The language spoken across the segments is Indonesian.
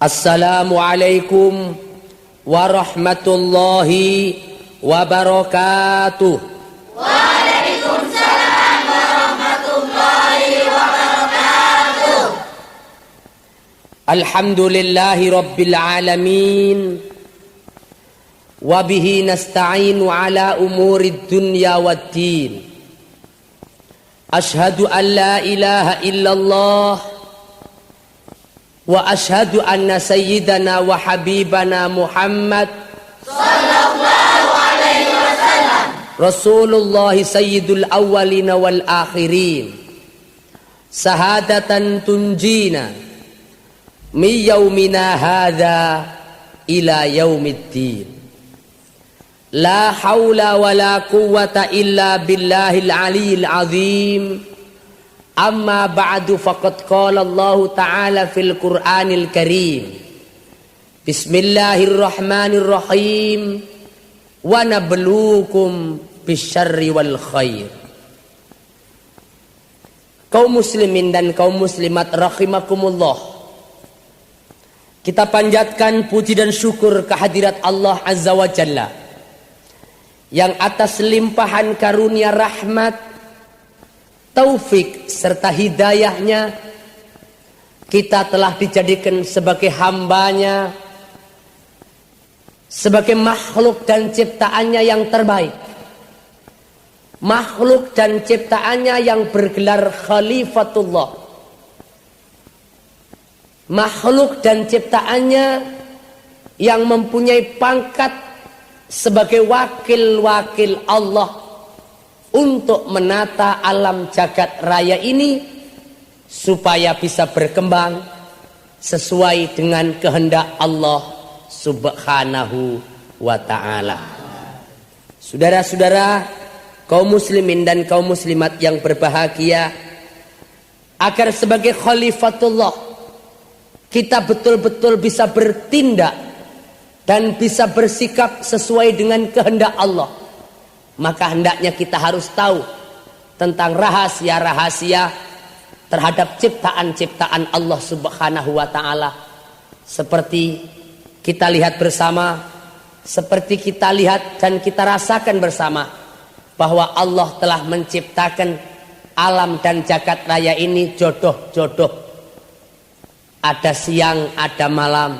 Assalamualaikum warahmatullahi wabarakatuh. Waalaikumsalam warahmatullahi wabarakatuh. Alhamdulillahi rabbil alamin. Wabihi nasta'inu ala umurid dunya waddin. Ashhadu an la ilaha illallah wa ashhadu anna sayyidana wa habibana Muhammad sallallahu alaihi wasallam Rasulullah sayyidul awwalina wal akhirin sahadatan tunjina min yaumina hadza ila yaumiddin. La haula wa la quwwata illa billahil aliyil azim. Amma ba'du faqad qala Allah Ta'ala fil Qur'anil Karim. Bismillahirrahmanirrahim. Wa nabluukum bisyarri wal khair. Kaum muslimin dan kaum muslimat rahimakumullah. Kita panjatkan puji dan syukur kehadirat Allah Azza wa Jalla, yang atas limpahan karunia rahmat, taufik serta hidayahnya kita telah dijadikan sebagai hambanya, sebagai makhluk dan ciptaannya yang terbaik, makhluk dan ciptaannya yang bergelar khalifatullah, makhluk dan ciptaannya yang mempunyai pangkat sebagai wakil-wakil Allah untuk menata alam jagat raya ini supaya bisa berkembang sesuai dengan kehendak Allah Subhanahu wa ta'ala. Saudara-saudara kaum muslimin dan kaum muslimat yang berbahagia, agar sebagai khalifatullah kita betul-betul bisa bertindak dan bisa bersikap sesuai dengan kehendak Allah, maka hendaknya kita harus tahu tentang rahasia-rahasia terhadap ciptaan-ciptaan Allah Subhanahu wa ta'ala. Seperti kita lihat bersama, seperti kita lihat dan kita rasakan bersama, bahwa Allah telah menciptakan alam dan jagat raya ini jodoh-jodoh. Ada siang, ada malam,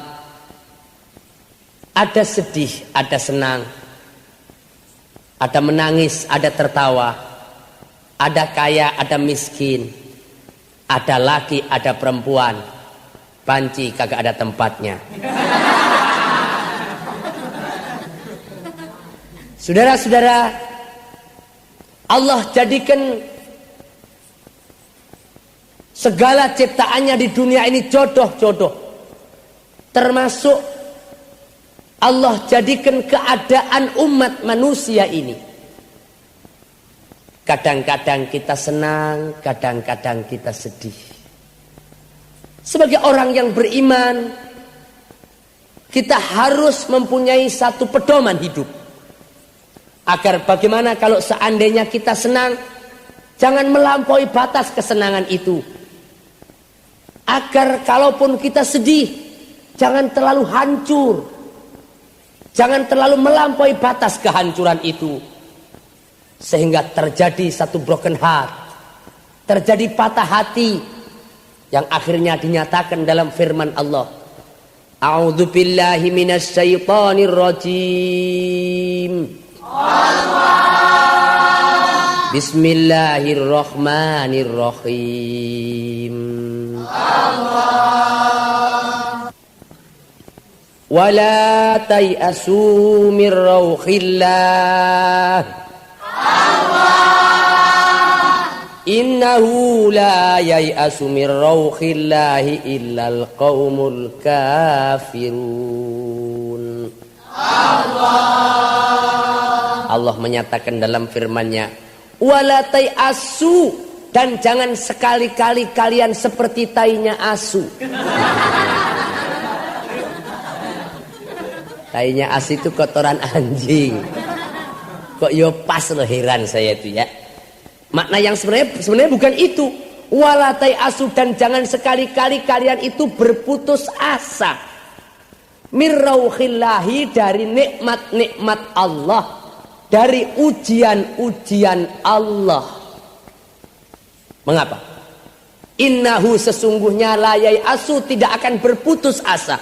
ada sedih, ada senang, ada menangis, ada tertawa, ada kaya, ada miskin, ada laki, ada perempuan, banci kagak ada tempatnya. Saudara-saudara, Allah jadikan segala ciptaannya di dunia ini jodoh-jodoh. Termasuk Allah jadikan keadaan umat manusia ini. Kadang-kadang kita senang, kadang-kadang kita sedih. Sebagai orang yang beriman, kita harus mempunyai satu pedoman hidup. Agar bagaimana kalau seandainya kita senang, jangan melampaui batas kesenangan itu. Agar kalaupun kita sedih, jangan terlalu hancur, jangan terlalu melampaui batas kehancuran itu, sehingga terjadi satu broken heart, terjadi patah hati, yang akhirnya dinyatakan dalam firman Allah. A'udzu billahi minasy syaithanir rajim. Bismillahirrahmanirrahim. Wala tay'asu min rauhillah. Innahu la yay'asu min rauhillahi illal qaumul kafirun. Allah menyatakan dalam firman-Nya, wala tay'asu, dan jangan sekali-kali kalian seperti tainya asu. Tainya asu itu kotoran anjing. Kok yo pas loh, heran saya itu ya. Makna yang sebenarnya bukan itu. Wala tay'asu, dan jangan sekali-kali kalian itu berputus asa. Mirrauhillahi, dari nikmat-nikmat Allah, dari ujian-ujian Allah. Mengapa? Innahu, sesungguhnya la yai'asu, tidak akan berputus asa,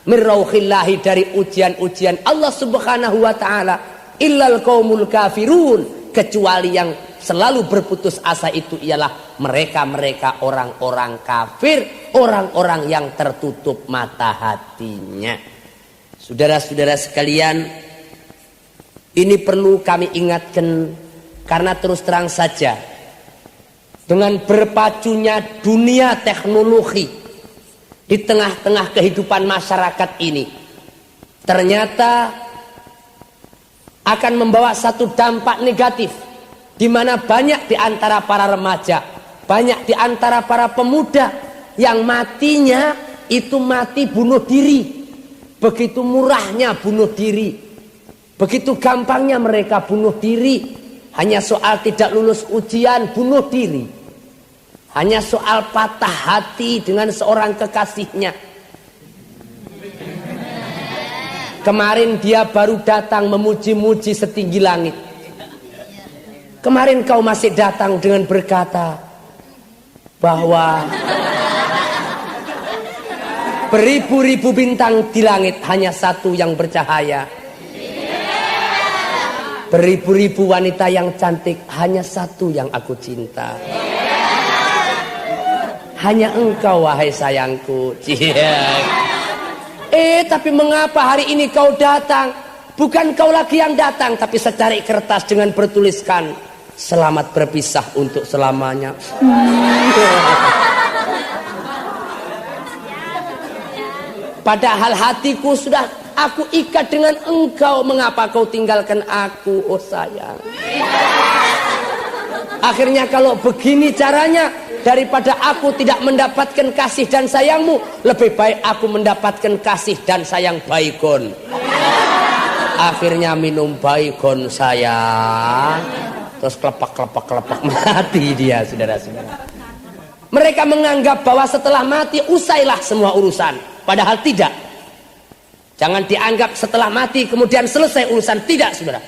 mirrauhillahi, dari ujian-ujian Allah subhanahu wa ta'ala, illal qaumul kafirun, kecuali yang selalu berputus asa itu ialah mereka-mereka orang-orang kafir, orang-orang yang tertutup mata hatinya. Saudara-saudara sekalian, ini perlu kami ingatkan, karena terus terang saja dengan berpacunya dunia teknologi di tengah-tengah kehidupan masyarakat ini, ternyata akan membawa satu dampak negatif, di mana banyak di antara para remaja, banyak di antara para pemuda yang matinya itu mati bunuh diri. Begitu murahnya bunuh diri, begitu gampangnya mereka bunuh diri. Hanya soal tidak lulus ujian bunuh diri, hanya soal patah hati dengan seorang kekasihnya. Kemarin dia baru datang memuji-muji setinggi langit. Kemarin kau masih datang dengan berkata bahwa beribu-ribu bintang di langit, hanya satu yang bercahaya. Beribu-ribu wanita yang cantik, hanya satu yang aku cinta. Hanya engkau wahai sayangku. Tapi mengapa hari ini kau datang? Bukan kau lagi yang datang, tapi secari kertas dengan bertuliskan selamat berpisah untuk selamanya. Padahal hatiku sudah aku ikat dengan engkau. Mengapa kau tinggalkan aku, oh sayang? Akhirnya kalau begini caranya, daripada aku tidak mendapatkan kasih dan sayangmu, lebih baik aku mendapatkan kasih dan sayang baygon. Akhirnya minum baygon sayang, terus kelepak mati dia, saudara-saudara. Mereka menganggap bahwa setelah mati usailah semua urusan, padahal tidak. Jangan dianggap setelah mati kemudian selesai urusan, tidak, saudara.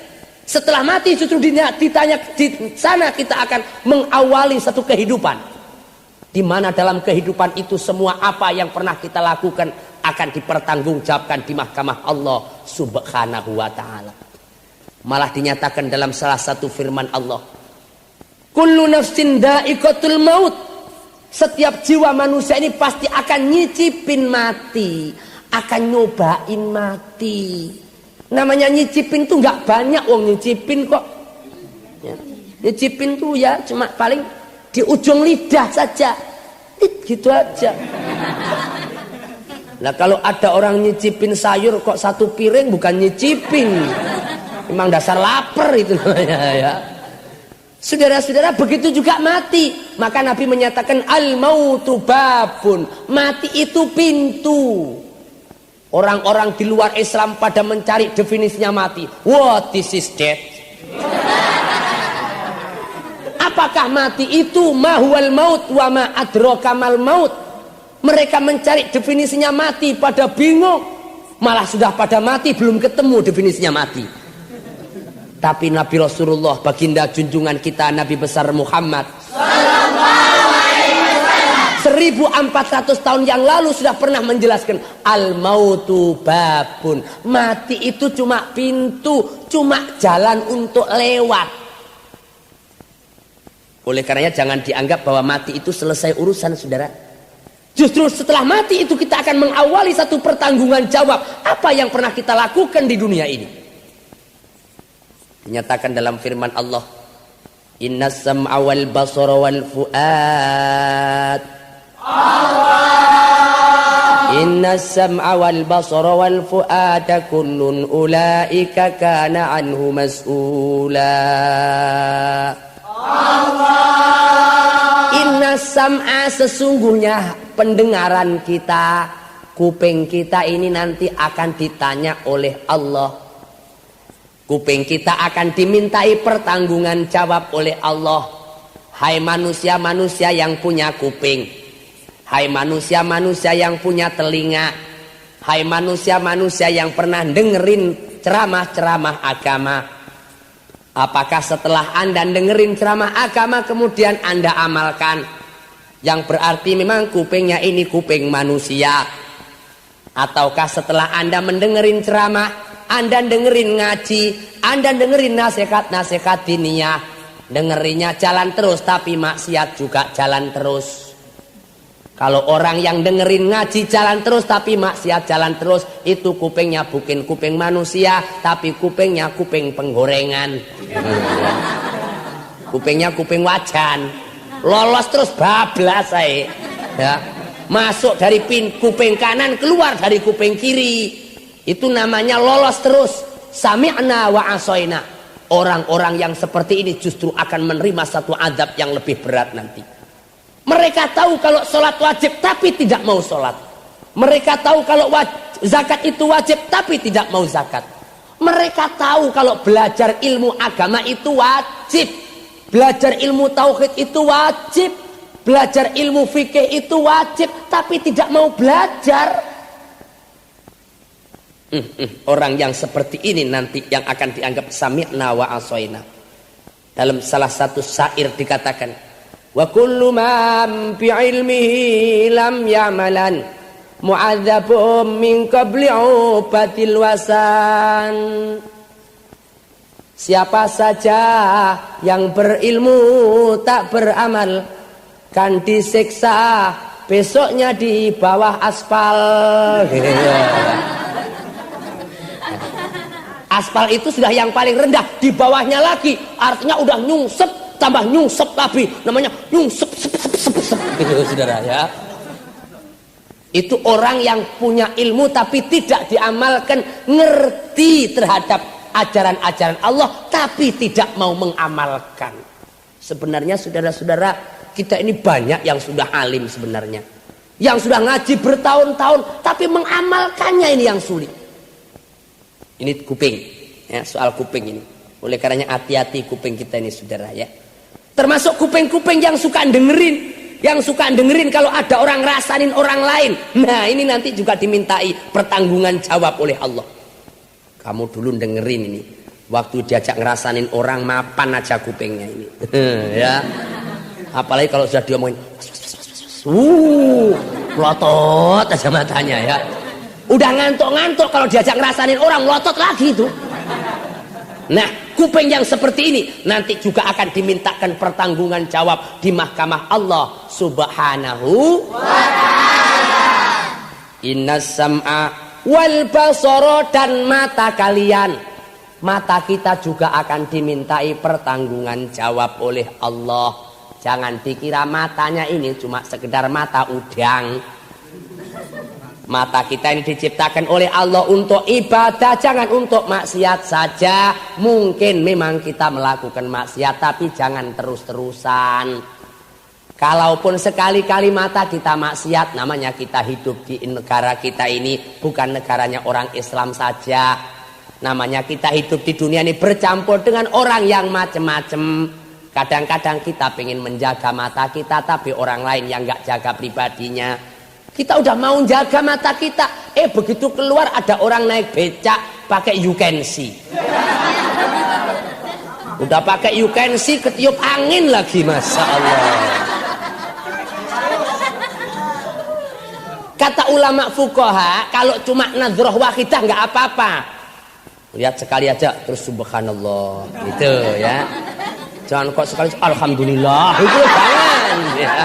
Setelah mati justru ditanya, di sana kita akan mengawali satu kehidupan, di mana dalam kehidupan itu semua apa yang pernah kita lakukan akan dipertanggungjawabkan di mahkamah Allah subhanahu wa ta'ala. Malah dinyatakan dalam salah satu firman Allah, kullu nafsin dha'iqatul maut, setiap jiwa manusia ini pasti akan nyicipin mati, akan nyobain mati. Namanya nyicipin tuh nggak banyak wong nyicipin kok ya. Nyicipin tuh ya cuma paling di ujung lidah saja, gitu aja. Nah kalau ada orang nyicipin sayur kok satu piring, bukan nyicipin, memang dasar lapar itu namanya ya. Saudara-saudara, begitu juga mati. Maka Nabi menyatakan al-mautu babun, mati itu pintu. Orang-orang di luar Islam pada mencari definisinya mati. What is death? Apakah mati itu? Mahual maut wa ma adraka mal maut. Mereka mencari definisinya mati pada bingung. Malah sudah pada mati belum ketemu definisinya mati. Tapi Nabi Rasulullah, baginda junjungan kita Nabi besar Muhammad 1400 tahun yang lalu sudah pernah menjelaskan al-mautu babun, mati itu cuma pintu, cuma jalan untuk lewat. Oleh karenanya jangan dianggap bahwa mati itu selesai urusan, saudara. Justru setelah mati itu kita akan mengawali satu pertanggungan jawab apa yang pernah kita lakukan di dunia ini. Dinyatakan dalam firman Allah, innas sam'a wal basara wal fu'ad. Innas sam'a wal basara wal fu'ada kullun ulaika kana anhu mas'ula. Innas sam'a, sesungguhnya pendengaran kita, kuping kita ini nanti akan ditanya oleh Allah. Kuping kita akan dimintai pertanggungan jawab oleh Allah. Hai manusia-manusia yang punya kuping, hai manusia-manusia yang punya telinga, Hai manusia-manusia yang pernah dengerin ceramah-ceramah agama, apakah setelah Anda dengerin ceramah agama kemudian Anda amalkan? Yang berarti memang kupingnya ini kuping manusia. Ataukah setelah Anda mendengerin ceramah, Anda dengerin ngaji, Anda dengerin nasihat-nasihat diniyah, dengerinnya jalan terus tapi maksiat juga jalan terus? Kalau orang yang dengerin ngaji jalan terus tapi maksiat jalan terus, itu kupingnya bukan kuping manusia, tapi kupingnya kuping penggorengan. Kupingnya kuping wajan. Lolos terus bablas saya. Ya. Masuk dari kuping kanan, keluar dari kuping kiri. Itu namanya lolos terus. Sami'na wa asoina. Orang-orang yang seperti ini justru akan menerima satu azab yang lebih berat nanti. Mereka tahu kalau sholat wajib tapi tidak mau sholat. Mereka tahu kalau zakat itu wajib tapi tidak mau zakat. Mereka tahu kalau belajar ilmu agama itu wajib. Belajar ilmu tauhid itu wajib. Belajar ilmu fikih itu wajib tapi tidak mau belajar. Orang yang seperti ini nanti yang akan dianggap sami'na wa asoina. Dalam salah satu syair dikatakan, wa kullu man bi ilmihi lam ya'malan mu'adzabun min qabli ubatil wasan. Siapa saja yang berilmu tak beramal kan disiksa besoknya di bawah aspal. Aspal itu sudah yang paling rendah, di bawahnya lagi artinya udah nyungsep, tambah nyungsep tapi namanya nyungsep gitu saudara ya. Itu orang yang punya ilmu tapi tidak diamalkan, ngerti terhadap ajaran-ajaran Allah tapi tidak mau mengamalkan. Sebenarnya saudara-saudara, kita ini banyak yang sudah alim sebenarnya, yang sudah ngaji bertahun-tahun tapi mengamalkannya ini yang sulit. Ini kuping ya, soal kuping ini. Oleh karenanya hati-hati kuping kita ini saudara ya. Termasuk kuping-kuping yang suka dengerin, yang suka dengerin kalau ada orang rasanin orang lain. Nah ini nanti juga dimintai pertanggungan jawab oleh Allah. Kamu dulu dengerin ini, waktu diajak ngerasanin orang mapan aja kupingnya ini. Ya. Apalagi kalau sudah diomongin, melotot aja matanya ya. Udah ngantuk-ngantuk kalau diajak ngerasanin orang melotot lagi itu. Nah, kuping yang seperti ini nanti juga akan dimintakan pertanggungan jawab di mahkamah Allah Subhanahu wa ta'ala. Innas sam'a wal basara, dan mata kalian, mata kita juga akan dimintai pertanggungan jawab oleh Allah. Jangan dikira matanya ini cuma sekedar mata udang. Mata kita ini diciptakan oleh Allah untuk ibadah, jangan untuk maksiat saja. Mungkin memang kita melakukan maksiat, tapi jangan terus-terusan. Kalaupun sekali-kali mata kita maksiat, namanya kita hidup di negara kita ini bukan negaranya orang Islam saja. Namanya kita hidup di dunia ini bercampur dengan orang yang macam-macam. Kadang-kadang kita pengen menjaga mata kita, tapi orang lain yang nggak jaga pribadinya. Kita udah mau jaga mata kita, begitu keluar ada orang naik becak pakai you can see. Udah pakai you can see, ketiup angin lagi, masya Allah. Kata ulama fuqaha, kalau cuma nadhrah wahidah nggak apa-apa. Lihat sekali aja terus subhanallah, gitu ya. Jangan kok sekali alhamdulillah, itu jangan. Ya.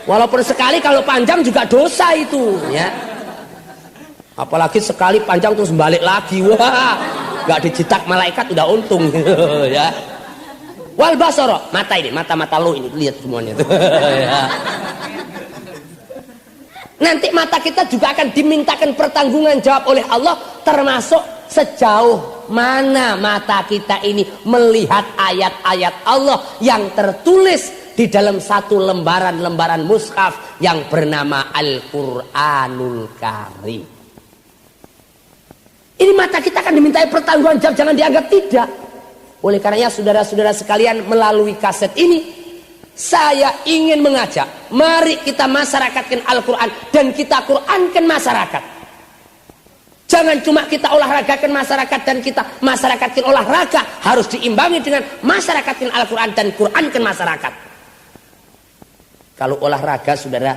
Walaupun sekali kalau panjang juga dosa itu ya. Apalagi sekali panjang terus balik lagi, wah nggak dicetak malaikat udah untung ya. Wal basara, mata ini, mata-mata lo ini lihat semuanya tuh ya. Nanti mata kita juga akan dimintakan pertanggungan jawab oleh Allah, termasuk sejauh mana mata kita ini melihat ayat-ayat Allah yang tertulis di dalam satu lembaran mushaf yang bernama Al-Quranul Karim. Ini mata kita akan dimintai pertanggungan jawab, jangan dianggap tidak. Oleh karenanya saudara-saudara sekalian, melalui kaset ini Saya ingin mengajak, mari kita masyarakatkan Al-Quran dan kita Qurankan masyarakat. Jangan cuma kita olahragakan masyarakat dan kita masyarakatkan olahraga, harus diimbangi dengan masyarakatkan Al-Quran dan Qurankan masyarakat. Kalau olahraga, saudara,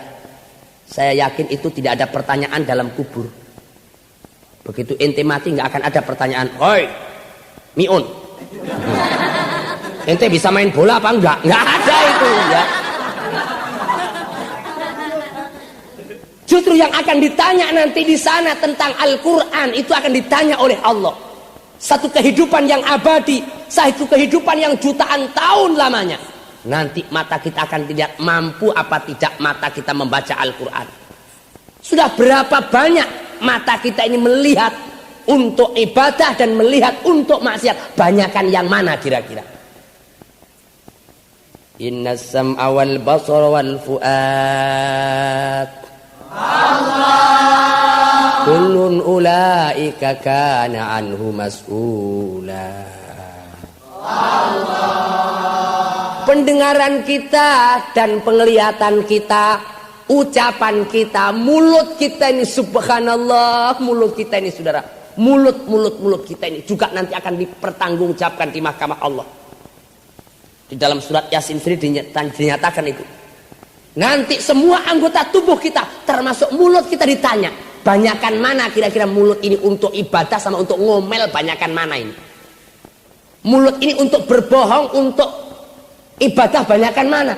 saya yakin itu tidak ada pertanyaan dalam kubur. Begitu ente mati nggak akan ada pertanyaan, "Hoi, Miun, ente bisa main bola apa enggak?" Nggak ada itu ya. Justru yang akan ditanya nanti di sana tentang Al-Quran itu akan ditanya oleh Allah. Satu kehidupan yang abadi, satu kehidupan yang jutaan tahun lamanya. Nanti mata kita akan tidak mampu apa tidak mata kita membaca Al-Quran. Sudah berapa banyak mata kita ini melihat untuk ibadah dan melihat untuk maksiat. Banyakan yang mana kira-kira? Inna sam'a wal basar wal fu'ad Allah kullun ulaika kana anhu mas'ula. Allah. Pendengaran kita dan penglihatan kita, ucapan kita, mulut kita ini, subhanallah, mulut kita ini saudara, mulut kita ini juga nanti akan dipertanggungjawabkan di mahkamah Allah. Di dalam surat Yasin sendiri dinyatakan itu. Nanti semua anggota tubuh kita termasuk mulut kita ditanya, banyakan mana kira-kira mulut ini untuk ibadah sama untuk ngomel, banyakan mana ini? Mulut ini untuk berbohong, untuk ibadah, banyakan mana?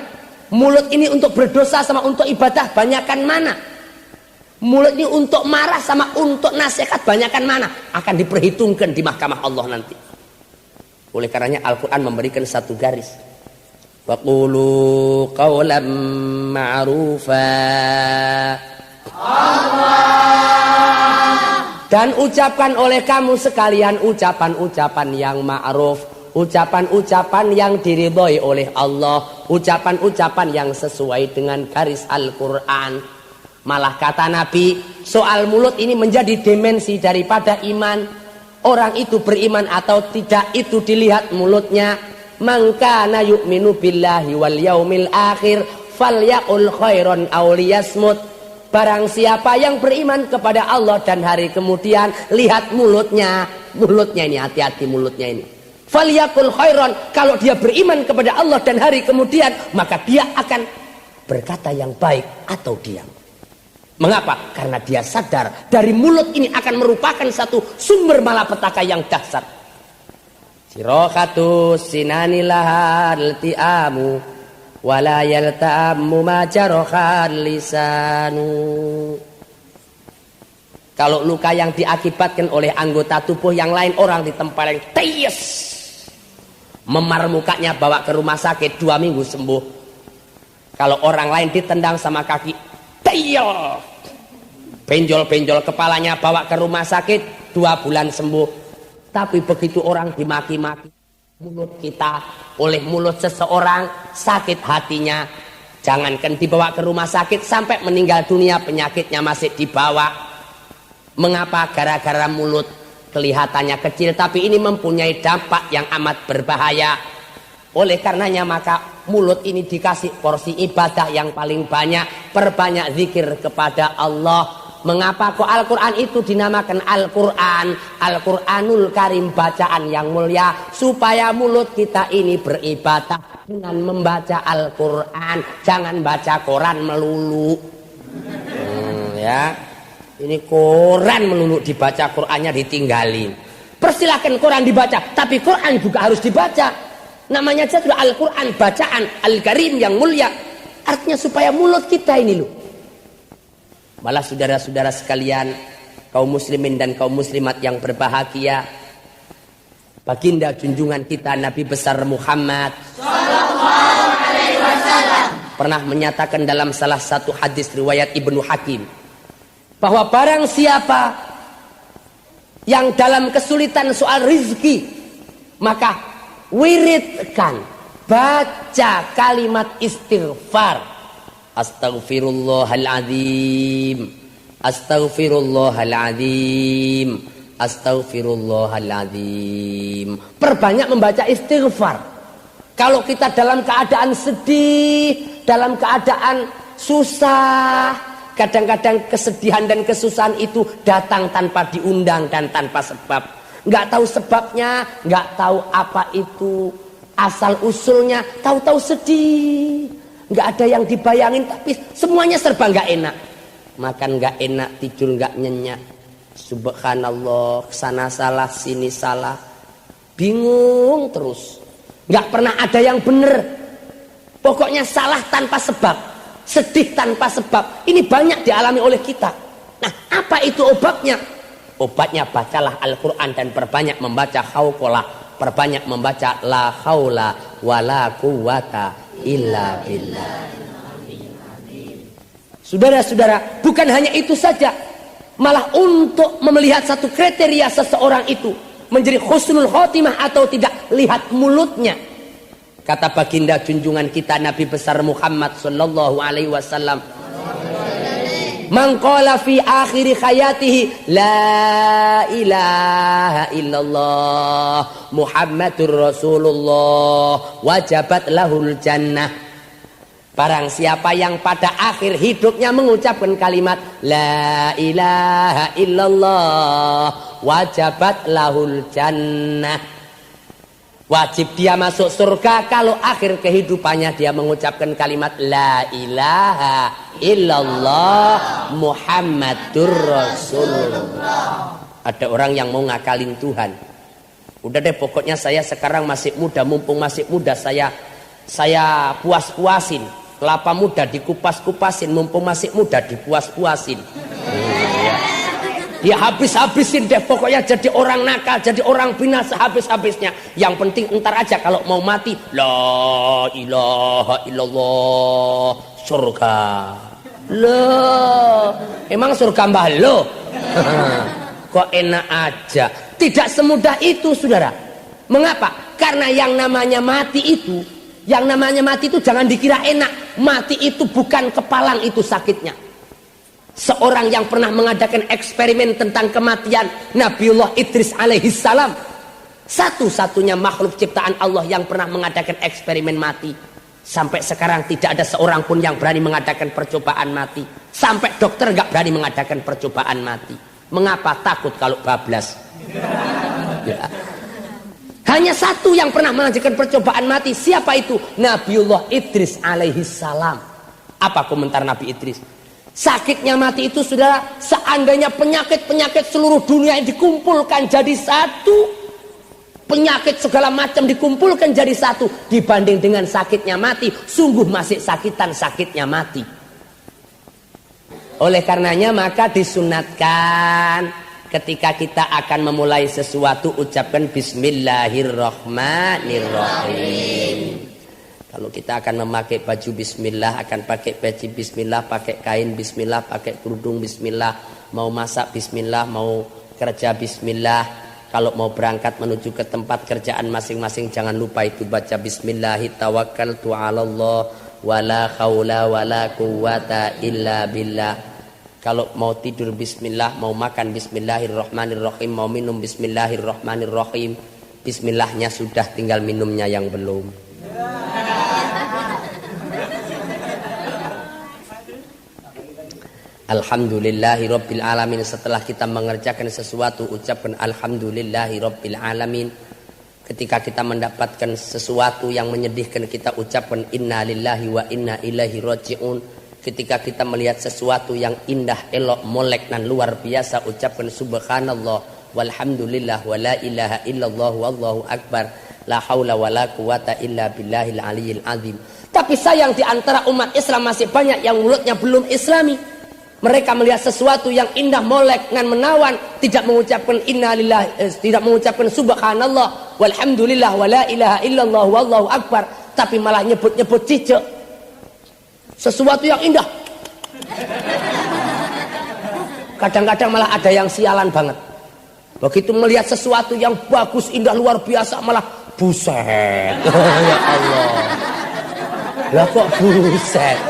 Mulut ini untuk berdosa sama untuk ibadah, banyakan mana? Mulut ini untuk marah sama untuk nasihat, banyakan mana? Akan diperhitungkan di mahkamah Allah nanti. Oleh karenanya Al-Quran memberikan satu garis. Waqulu qawlan ma'rufa. Dan ucapkan oleh kamu sekalian ucapan-ucapan yang ma'ruf, ucapan-ucapan yang diridhoi oleh Allah, ucapan-ucapan yang sesuai dengan garis Al-Quran. Malah kata Nabi, soal mulut ini menjadi dimensi daripada iman. Orang itu beriman atau tidak itu dilihat mulutnya. Man kana yu'minu billahi wal yaumil akhir falyaqul khairan aw liyasmut. Barang siapa yang beriman kepada Allah dan hari kemudian, lihat mulutnya. Mulutnya ini, hati-hati mulutnya ini. Falyaqul khairan, kalau dia beriman kepada Allah dan hari kemudian, maka dia akan berkata yang baik atau diam. Mengapa? Karena dia sadar dari mulut ini akan merupakan satu sumber malapetaka yang dahsyat. Sirokatu sinani lahal ti'amu wala yalta'amu ma jarohan lisanu. Kalau luka yang diakibatkan oleh anggota tubuh yang lain, orang ditempeleng teyes, memar mukanya bawa ke rumah sakit 2 minggu sembuh. Kalau orang lain ditendang sama kaki, teyel, benjol-benjol kepalanya bawa ke rumah sakit 2 bulan sembuh. Tapi begitu orang dimaki-maki mulut kita oleh mulut seseorang, sakit hatinya. Jangankan dibawa ke rumah sakit, sampai meninggal dunia penyakitnya masih dibawa. Mengapa? Gara-gara mulut. Kelihatannya kecil tapi ini mempunyai dampak yang amat berbahaya. Oleh karenanya maka mulut ini dikasih porsi ibadah yang paling banyak. Perbanyak zikir kepada Allah. Mengapa kok Al-Quran itu dinamakan Al-Quran? Al-Quranul Karim, bacaan yang mulia. Supaya mulut kita ini beribadah dengan membaca Al-Quran. Jangan baca koran melulu. Ya, ini koran melulu dibaca, Qurannya ditinggalin. Persilahkan Quran dibaca, tapi Quran juga harus dibaca. Namanya saja sudah Al-Quran, bacaan Al-Karim yang mulia. Artinya supaya mulut kita ini loh. Malah saudara-saudara sekalian, kaum muslimin dan kaum muslimat yang berbahagia, baginda junjungan kita Nabi besar Muhammad sallallahu alaihi wasallam pernah menyatakan dalam salah satu hadis riwayat Ibnu Hakim, bahwa barang siapa yang dalam kesulitan soal rizki, maka wiridkan, baca kalimat istighfar. Astaghfirullahaladzim, astaghfirullahaladzim, astaghfirullahaladzim. Perbanyak membaca istighfar. Kalau kita dalam keadaan sedih, dalam keadaan susah, kadang-kadang kesedihan dan kesusahan itu datang tanpa diundang dan tanpa sebab. Nggak tahu sebabnya, nggak tahu apa itu asal usulnya, tahu-tahu sedih. Nggak ada yang dibayangin, tapi semuanya serba nggak enak. Makan nggak enak, tidur nggak nyenyak. Subhanallah, sana salah, sini salah. Bingung terus. Nggak pernah ada yang benar. Pokoknya salah tanpa sebab, sedih tanpa sebab. Ini banyak dialami oleh kita. Nah, apa itu obatnya? Obatnya bacalah Al-Quran dan perbanyak membaca hauqalah, perbanyak membaca la haula wala quwata illa billah. Saudara-saudara, bukan hanya itu saja, malah untuk melihat satu kriteria seseorang itu menjadi husnul khotimah atau tidak, lihat mulutnya. Kata baginda junjungan kita Nabi besar Muhammad sallallahu alaihi wasallam, man qala fi akhir hayatihi la ilaha illallah Muhammadur Rasulullah wajabat lahul jannah. Barang siapa yang pada akhir hidupnya mengucapkan kalimat la ilaha illallah wajabat lahul jannah, wajib dia masuk surga kalau akhir kehidupannya dia mengucapkan kalimat la ilaha illallah Muhammadur Rasulullah. Ada orang yang mau ngakalin Tuhan. Udah deh, pokoknya saya sekarang masih muda, mumpung masih muda saya puas-puasin. Kelapa muda dikupas-kupasin, mumpung masih muda dipuas-puasin. Ya habis-habisin deh, pokoknya jadi orang nakal, jadi orang binasa habis-habisnya. Yang penting entar aja kalau mau mati la ilaha illallah surga. Loh, emang surga mbah lo? Kok enak aja. Tidak semudah itu, saudara. Mengapa? Karena yang namanya mati itu jangan dikira enak. Mati itu bukan kepalang, itu sakitnya. Seorang yang pernah mengadakan eksperimen tentang kematian, Nabiullah Idris alaihissalam, satu-satunya makhluk ciptaan Allah yang pernah mengadakan eksperimen mati. Sampai sekarang tidak ada seorang pun yang berani mengadakan percobaan mati. Sampai dokter gak berani mengadakan percobaan mati. Mengapa? Takut kalau bablas. Ya. Hanya satu yang pernah mengadakan percobaan mati. Siapa itu? Nabiullah Idris alaihissalam. Apa komentar Nabi Idris? Sakitnya mati itu, saudara, seandainya penyakit-penyakit seluruh dunia yang dikumpulkan jadi satu, penyakit segala macam dikumpulkan jadi satu, dibanding dengan sakitnya mati, sungguh masih sakitnya mati. Oleh karenanya maka disunatkan ketika kita akan memulai sesuatu, ucapkan bismillahirrahmanirrahim. Kalau kita akan memakai baju bismillah, akan pakai baju bismillah, pakai kain bismillah, pakai kerudung bismillah, mau masak bismillah, mau kerja bismillah. Kalau mau berangkat menuju ke tempat kerjaan masing-masing, jangan lupa itu baca bismillahi tawakkaltu 'alallah wala haula wala quwata illa billah. Kalau mau tidur bismillah, mau makan bismillahirrahmanirrahim, mau minum bismillahirrahmanirrahim. Bismillahnya sudah, tinggal minumnya yang belum. Alhamdulillahi Rabbil Alamin. Setelah kita mengerjakan sesuatu, ucapkan Alhamdulillahi Rabbil Alamin. Ketika kita mendapatkan sesuatu yang menyedihkan, kita ucapkan Inna lillahi wa inna ilaihi raji'un. Ketika kita melihat sesuatu yang indah, elok, molek dan luar biasa, ucapkan Subhanallah walhamdulillah wa la ilaha illallah wallahu akbar la haula wa la quwata illa billahil aliyil azim. Tapi sayang, di antara umat Islam masih banyak yang mulutnya belum islami. Mereka melihat sesuatu yang indah, molek dan menawan, tidak mengucapkan innalillah, tidak mengucapkan subhanallah walhamdulillah wa la ilaha illallah wallahu akbar, tapi malah nyebut-nyebut cicak. Sesuatu yang indah. Kadang-kadang malah ada yang sialan banget. Begitu melihat sesuatu yang bagus, indah, luar biasa, malah buset. Ya Allah. Lah kok buset?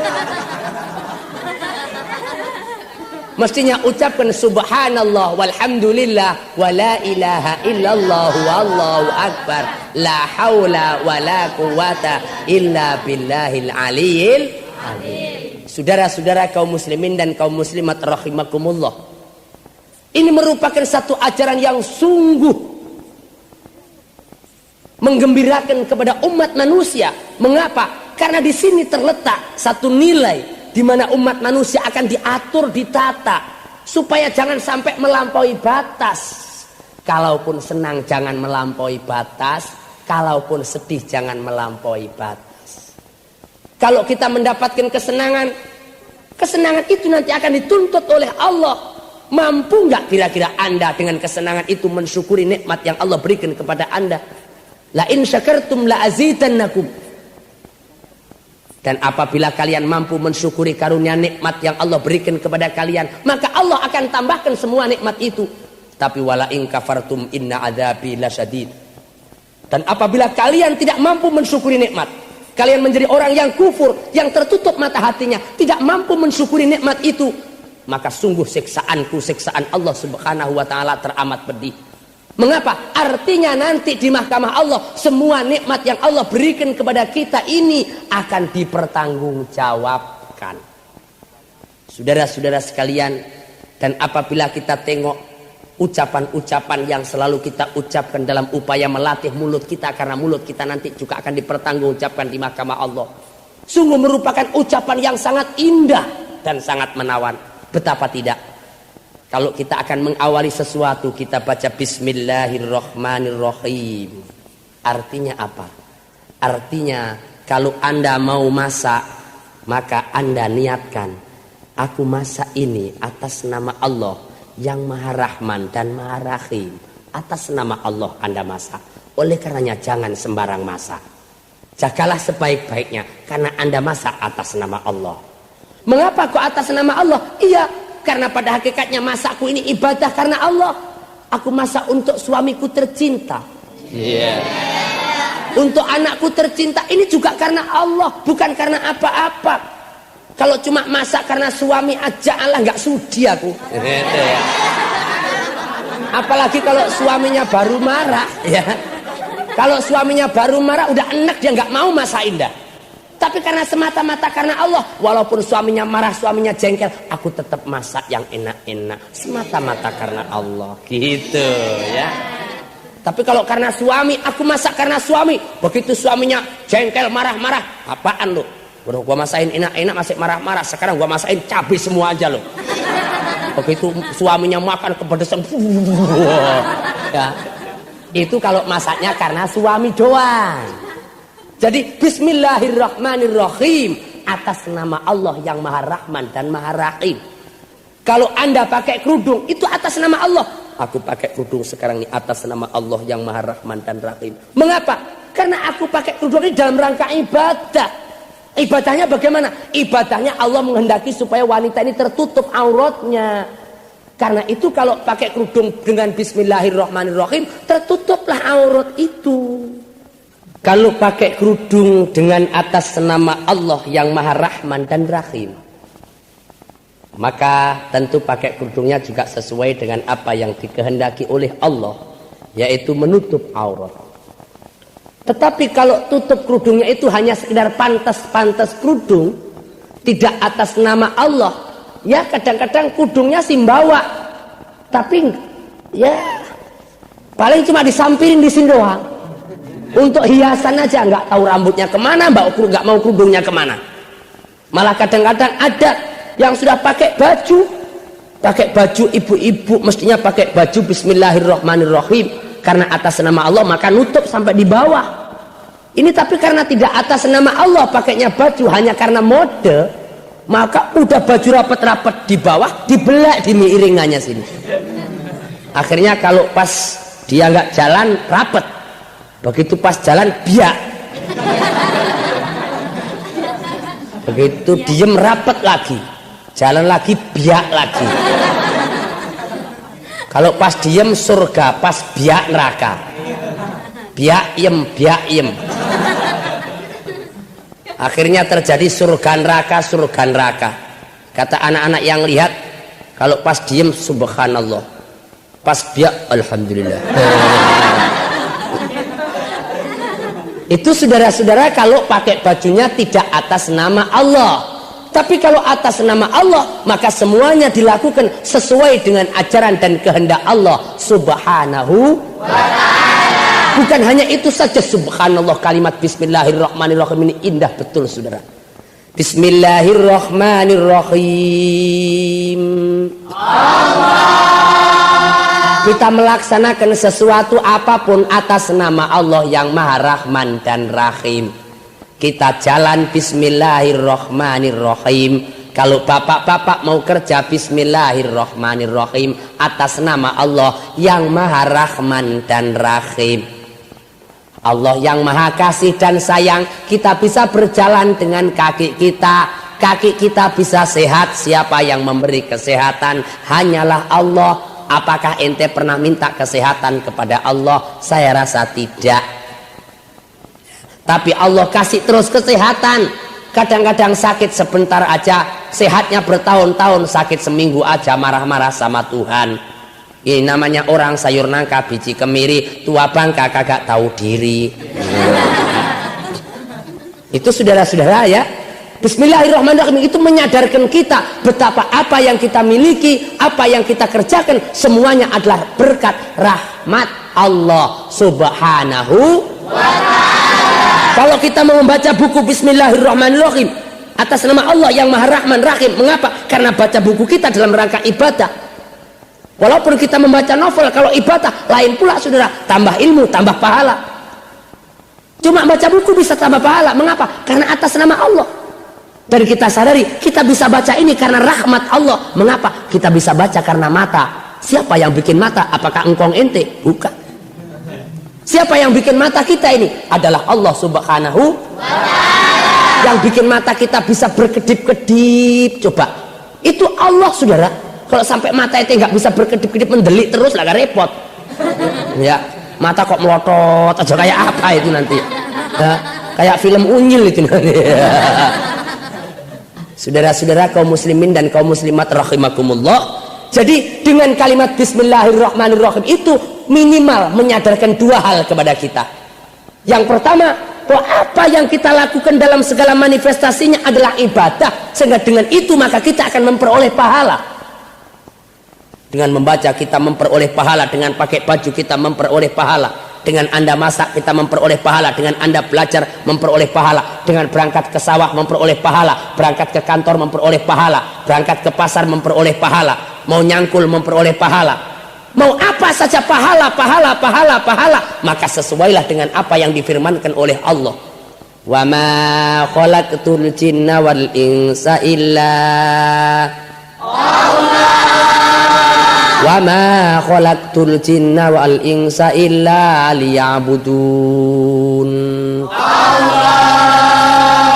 mestinya ucapkan subhanallah walhamdulillah wala ilaha illallah wallahu akbar la haula wala quwata illa billahil aliyil alim. Saudara-saudara kaum muslimin dan kaum muslimat rahimakumullah, ini merupakan satu ajaran yang sungguh menggembirakan kepada umat manusia. Mengapa? Karena di sini terletak satu nilai di mana umat manusia akan diatur, ditata supaya jangan sampai melampaui batas. Kalaupun senang jangan melampaui batas, kalaupun sedih jangan melampaui batas. Kalau kita mendapatkan kesenangan, kesenangan itu nanti akan dituntut oleh Allah. Mampu nggak kira-kira Anda dengan kesenangan itu mensyukuri nikmat yang Allah berikan kepada Anda? La in syakartum la azidannakum. Dan apabila kalian mampu mensyukuri karunia nikmat yang Allah berikan kepada kalian, maka Allah akan tambahkan semua nikmat itu. Tapi wala in kafartum inna adzabi lasyadid. Dan apabila kalian tidak mampu mensyukuri nikmat, kalian menjadi orang yang kufur, yang tertutup mata hatinya, tidak mampu mensyukuri nikmat itu, maka sungguh siksaanku, siksaan Allah Subhanahu wa taala teramat pedih. Mengapa? Artinya nanti di mahkamah Allah semua nikmat yang Allah berikan kepada kita ini akan dipertanggungjawabkan. Saudara-saudara sekalian, dan apabila kita tengok ucapan-ucapan yang selalu kita ucapkan dalam upaya melatih mulut kita, karena mulut kita nanti juga akan dipertanggungjawabkan di mahkamah Allah, sungguh merupakan ucapan yang sangat indah dan sangat menawan. Betapa tidak, kalau kita akan mengawali sesuatu, kita baca Bismillahirrahmanirrahim. Artinya apa? Artinya kalau Anda mau masak, maka Anda niatkan, aku masak ini atas nama Allah yang Maha Rahman dan Maha Rahim. Atas nama Allah Anda masak. Oleh karenanya jangan sembarang masak. Jagalah sebaik-baiknya, karena Anda masak atas nama Allah. Mengapa kok atas nama Allah? Iya, karena pada hakikatnya masakku ini ibadah karena Allah. Aku masak untuk suamiku tercinta. Untuk anakku tercinta, ini juga karena Allah, bukan karena apa-apa. Kalau cuma masak karena suami aja, Allah nggak sudi aku. Apalagi kalau suaminya baru marah, ya. Kalau suaminya baru marah, udah enak, dia nggak mau masakin dah. Tapi karena semata-mata karena Allah, walaupun suaminya marah, suaminya jengkel, aku tetap masak yang enak-enak, semata-mata karena Allah, gitu ya. Tapi kalau karena suami, aku masak karena suami, begitu suaminya jengkel, marah-marah, apaan lo? Gua masakin enak-enak masih marah-marah, sekarang gua masakin cabai semua aja lo. Begitu suaminya makan kepedesan, ya. Itu kalau masaknya karena suami doang. Jadi Bismillahirrahmanirrahim, atas nama Allah yang Maha Rahman dan Maha Rahim. Kalau Anda pakai kerudung, itu atas nama Allah. Aku pakai kerudung sekarang ini atas nama Allah yang Maha Rahman dan Rahim. Mengapa? Karena aku pakai kerudung ini dalam rangka ibadah. Ibadahnya bagaimana? Ibadahnya Allah menghendaki supaya wanita ini tertutup auratnya. Karena itu kalau pakai kerudung dengan Bismillahirrahmanirrahim, tertutuplah aurat itu. Kalau pakai kerudung dengan atas nama Allah yang Maha Rahman dan Rahim, maka tentu pakai kerudungnya juga sesuai dengan apa yang dikehendaki oleh Allah, yaitu menutup aurat. Tetapi kalau tutup kerudungnya itu hanya sekedar pantas-pantas kerudung, tidak atas nama Allah, ya kadang-kadang kerudungnya simbawa, tapi ya paling cuma disampirin di sini doang. Untuk hiasan aja, nggak tahu rambutnya kemana, nggak mau kerudungnya kemana. Malah kadang-kadang ada yang sudah pakai baju ibu-ibu, mestinya pakai baju Bismillahirrahmanirrahim, karena atas nama Allah maka nutup sampai di bawah. Ini tapi karena tidak atas nama Allah pakainya baju, hanya karena mode, maka udah baju rapat-rapat di bawah dibelak di miringannya sini. Akhirnya kalau pas dia nggak jalan rapet, begitu pas jalan biak, begitu diem rapet lagi, jalan lagi biak lagi. Kalau pas diem surga, pas biak neraka. Biak iem. Akhirnya terjadi surga neraka. Kata anak-anak yang lihat, Kalau pas diem subhanallah, pas biak alhamdulillah. Itu saudara-saudara kalau pakai bajunya tidak atas nama Allah. Tapi kalau atas nama Allah, maka semuanya dilakukan sesuai dengan ajaran dan kehendak Allah subhanahu wa ta'ala. Bukan hanya itu saja, subhanallah, kalimat bismillahirrahmanirrahim ini indah betul saudara. Bismillahirrahmanirrahim. Kita melaksanakan sesuatu apapun atas nama Allah yang Maha Rahman dan Rahim. Kita jalan bismillahirrahmanirrahim. Kalau bapak-bapak mau kerja bismillahirrahmanirrahim atas nama Allah yang Maha Rahman dan Rahim. Allah yang Maha Kasih dan Sayang, kita bisa berjalan dengan kaki kita. Kaki kita bisa sehat. Siapa yang memberi kesehatan? Hanyalah Allah. Apakah ente pernah minta kesehatan kepada Allah? Saya rasa tidak. Tapi Allah kasih terus kesehatan. Kadang-kadang sakit sebentar aja, sehatnya bertahun-tahun, sakit seminggu aja marah-marah sama Tuhan. Ini namanya orang sayur nangka biji kemiri, tua bangka kagak tahu diri. Itu saudara-saudara ya. Bismillahirrahmanirrahim itu menyadarkan kita betapa apa yang kita miliki, apa yang kita kerjakan, semuanya adalah berkat rahmat Allah subhanahu wa ta'ala. Kalau kita mau membaca buku bismillahirrahmanirrahim atas nama Allah yang Maha Rahman Rahim, mengapa? Karena baca buku kita dalam rangka ibadah. Walaupun kita membaca novel, kalau ibadah lain pula saudara, tambah ilmu, tambah pahala. Cuma baca buku bisa tambah pahala, mengapa? Karena atas nama Allah. Dan kita sadari kita bisa baca ini karena rahmat Allah. Mengapa? Kita bisa baca karena mata. Siapa yang bikin mata? Apakah engkong ente? Bukan. Siapa yang bikin mata kita ini? Adalah Allah subhanahu wa ta'ala. Yang bikin mata kita bisa berkedip-kedip. Coba, itu Allah saudara. Kalau sampai mata itu nggak bisa berkedip-kedip, mendelik terus lah, gak repot. Ya, mata kok melotot aja kayak apa itu nanti? Ya, kayak film Unyil itu nanti. Saudara-saudara kaum muslimin dan kaum muslimat rahimakumullah. Jadi dengan kalimat bismillahirrahmanirrahim itu minimal menyadarkan dua hal kepada kita. Yang pertama, bahwa apa yang kita lakukan dalam segala manifestasinya adalah ibadah, sehingga dengan itu maka kita akan memperoleh pahala. Dengan membaca kita memperoleh pahala, dengan pakai baju kita memperoleh pahala, dengan Anda masak kita memperoleh pahala, dengan Anda belajar memperoleh pahala, dengan berangkat ke sawah memperoleh pahala, berangkat ke kantor memperoleh pahala, berangkat ke pasar memperoleh pahala, mau nyangkul memperoleh pahala, mau apa saja pahala, pahala, pahala, pahala. Maka sesuailah dengan apa yang difirmankan oleh Allah. Wa ma khalaqtul jinna wal insa illa wa ma khalaqtul jinna wal insa illa liya'budun.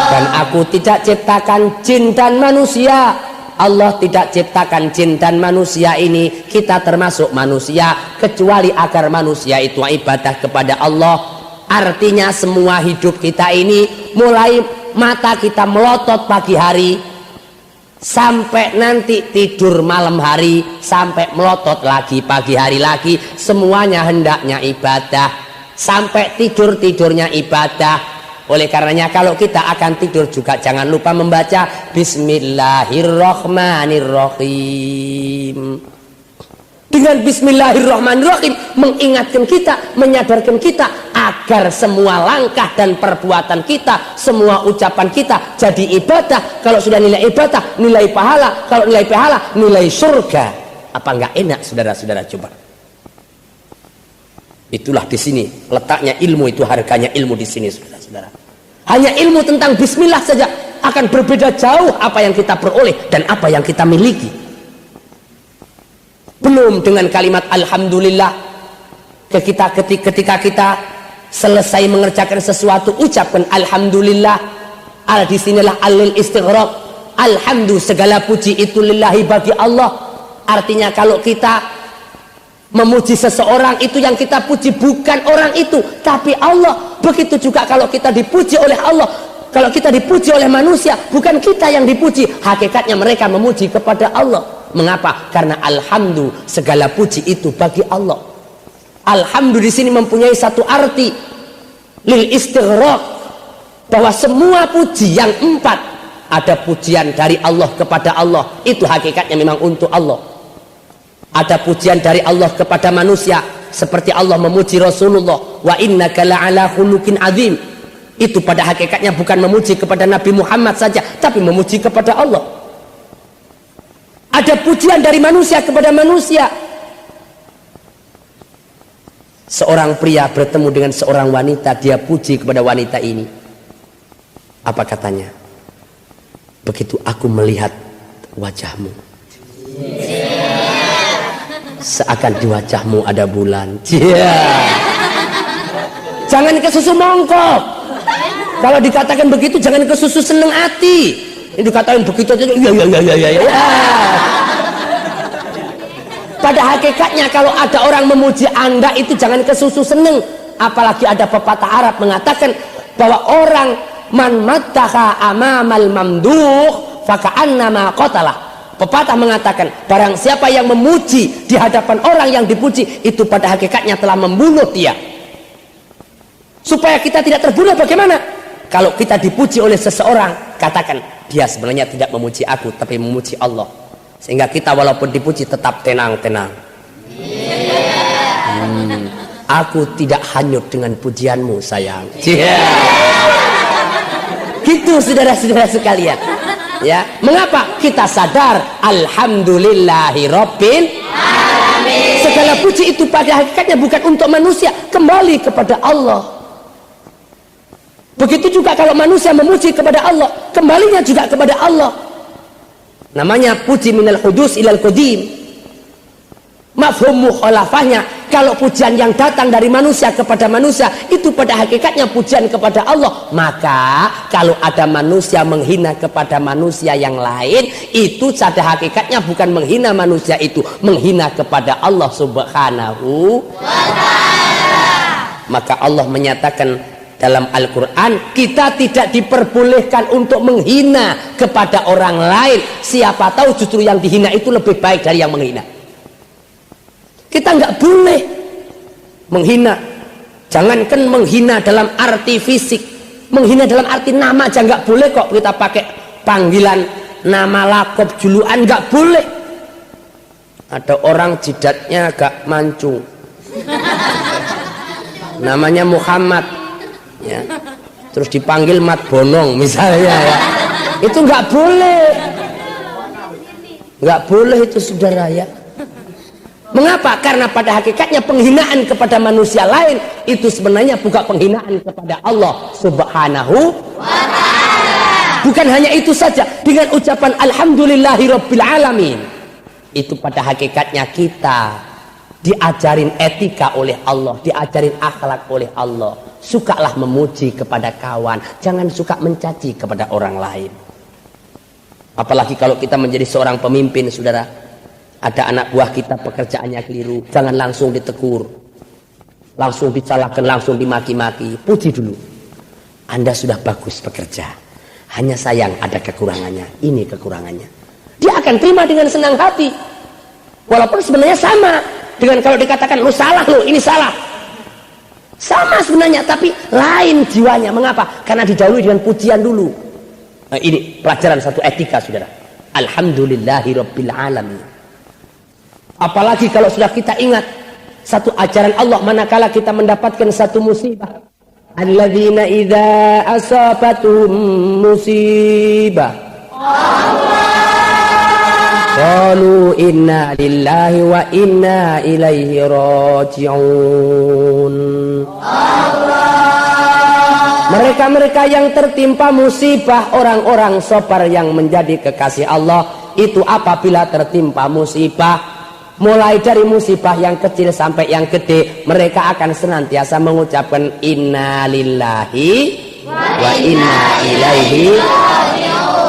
Dan aku tidak ciptakan jin dan manusia. Allah tidak ciptakan jin dan manusia ini, kita termasuk manusia, kecuali agar manusia itu ibadah kepada Allah. Artinya semua hidup kita ini, mulai mata kita melotot pagi hari sampai nanti tidur malam hari, sampai melotot lagi pagi hari lagi, semuanya hendaknya ibadah. Sampai tidur-tidurnya ibadah. Oleh karenanya kalau kita akan tidur juga jangan lupa membaca bismillahirrahmanirrahim. Dengan bismillahirrahmanirrahim mengingatkan kita, menyadarkan kita agar semua langkah dan perbuatan kita, semua ucapan kita jadi ibadah. Kalau sudah nilai ibadah, nilai pahala. Kalau nilai pahala, nilai surga. Apa enggak enak saudara-saudara? Coba. Itulah di sini letaknya ilmu, itu harganya ilmu di sini saudara-saudara. Hanya ilmu tentang bismillah saja akan berbeda jauh apa yang kita peroleh dan apa yang kita miliki. Belum dengan kalimat alhamdulillah, ketika kita selesai mengerjakan sesuatu ucapkan alhamdulillah. Disinilah alil istighraq. Alhamdulillah, segala puji itu lillahi, bagi Allah. Artinya kalau kita memuji seseorang, itu yang kita puji bukan orang itu tapi Allah. Begitu juga kalau kita dipuji oleh Allah. Kalau kita dipuji oleh manusia, bukan kita yang dipuji, hakikatnya mereka memuji kepada Allah. Mengapa? Karena alhamdu, segala puji itu bagi Allah. Alhamdu di sini mempunyai satu arti lil istighraq, bahwa semua puji yang 4, ada pujian dari Allah kepada Allah, itu hakikatnya memang untuk Allah. Ada pujian dari Allah kepada manusia, seperti Allah memuji Rasulullah, wa innaka la'ala khuluqin azim. Itu pada hakikatnya bukan memuji kepada Nabi Muhammad saja, tapi memuji kepada Allah. Ada pujian dari manusia kepada manusia. Seorang pria bertemu dengan seorang wanita, dia puji kepada wanita ini. Apa katanya? Begitu aku melihat wajahmu, seakan di wajahmu ada bulan. Jangan ke susu mongkok. Kalau dikatakan begitu jangan ke susu seneng hati. Ini dikatakan begitu aja, ya. Pada hakikatnya kalau ada orang memuji Anda itu jangan ke susu seneng. Apalagi ada pepatah Arab mengatakan bahwa orang man mattaha amamal mamduh faka'annama qatalah. Pepatah mengatakan barang siapa yang memuji di hadapan orang yang dipuji, itu pada hakikatnya telah membunuh dia. Supaya kita tidak terbunuh bagaimana? Kalau kita dipuji oleh seseorang, katakan dia sebenarnya tidak memuji aku tapi memuji Allah, sehingga kita walaupun dipuji tetap tenang-tenang. Aku tidak hanyut dengan pujianmu sayang. Gitu saudara-saudara sekalian. Ya, mengapa kita sadar alhamdulillahirabbil alamin. Segala puji itu pada hakikatnya bukan untuk manusia, kembali kepada Allah. Begitu juga kalau manusia memuji kepada Allah, kembalinya juga kepada Allah. Namanya puji minal hudus ilal qadim. Mafhum mukhalafahnya, kalau pujian yang datang dari manusia kepada manusia itu pada hakikatnya pujian kepada Allah. Maka kalau ada manusia menghina kepada manusia yang lain, itu pada hakikatnya bukan menghina manusia itu, menghina kepada Allah subhanahu wa ta'ala. Maka Allah menyatakan dalam Al-Quran, kita tidak diperbolehkan untuk menghina kepada orang lain. Siapa tahu justru yang dihina itu lebih baik dari yang menghina. Kita nggak boleh menghina. Jangankan menghina dalam arti fisik, menghina dalam arti nama aja nggak boleh kok. Kita pakai panggilan nama, lakop, julukan, nggak boleh. Ada orang jidatnya agak mancung, namanya Muhammad, ya, terus dipanggil Mat Bonong misalnya, ya. Itu nggak boleh itu saudara, ya. Mengapa? Karena pada hakikatnya penghinaan kepada manusia lain itu sebenarnya bukan penghinaan kepada Allah subhanahu wa ta'ala. Bukan hanya itu saja, dengan ucapan alhamdulillahirabbil alamin, itu pada hakikatnya kita diajarin etika oleh Allah, diajarin akhlak oleh Allah. Sukalah memuji kepada kawan, jangan suka mencaci kepada orang lain. Apalagi kalau kita menjadi seorang pemimpin, saudara. Ada anak buah kita pekerjaannya keliru, jangan langsung ditegur, langsung disalahkan, langsung dimaki-maki. Puji dulu, Anda sudah bagus bekerja, hanya sayang ada kekurangannya, ini kekurangannya. Dia akan terima dengan senang hati, walaupun sebenarnya sama dengan kalau dikatakan lu salah, lu ini salah. Sama sebenarnya, tapi lain jiwanya. Mengapa? Karena didahului dengan pujian dulu. Nah, ini pelajaran satu etika, saudara. Alhamdulillahirabbil alamin. Apalagi kalau sudah kita ingat satu ajaran Allah manakala kita mendapatkan satu musibah. Alladzina idza asabatuhum musibah qalu inna lillahi wa inna ilaihi raji'un. Mereka-mereka yang tertimpa musibah, orang-orang sabar yang menjadi kekasih Allah, itu apabila tertimpa musibah, mulai dari musibah yang kecil sampai yang gede, mereka akan senantiasa mengucapkan inna lillahi wa inna ilaihi.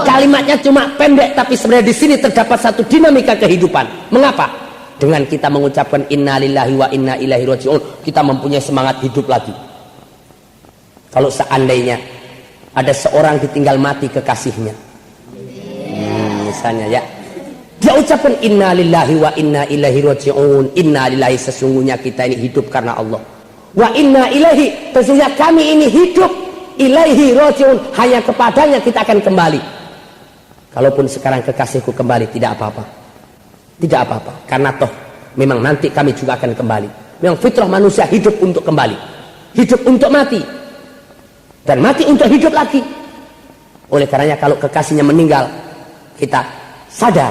Kalimatnya cuma pendek, tapi sebenarnya di sini terdapat satu dinamika kehidupan. Mengapa? Dengan kita mengucapkan inna lillahi wa inna ilaihi raji'un, kita mempunyai semangat hidup lagi. Kalau seandainya ada seorang ditinggal mati kekasihnya, misalnya, ya, Dia ucapkan inna lillahi wa inna ilaihi raji'un. Inna lillahi, sesungguhnya kita ini hidup karena Allah. Wa inna ilaihi, sesungguhnya kami ini hidup, ilaihi raji'un, hanya kepadanya kita akan kembali. Kalaupun sekarang kekasihku kembali, tidak apa-apa. Tidak apa-apa, karena toh memang nanti kami juga akan kembali. Memang fitrah manusia hidup untuk kembali, hidup untuk mati, dan mati untuk hidup lagi. Oleh karenanya kalau kekasihnya meninggal, kita sadar,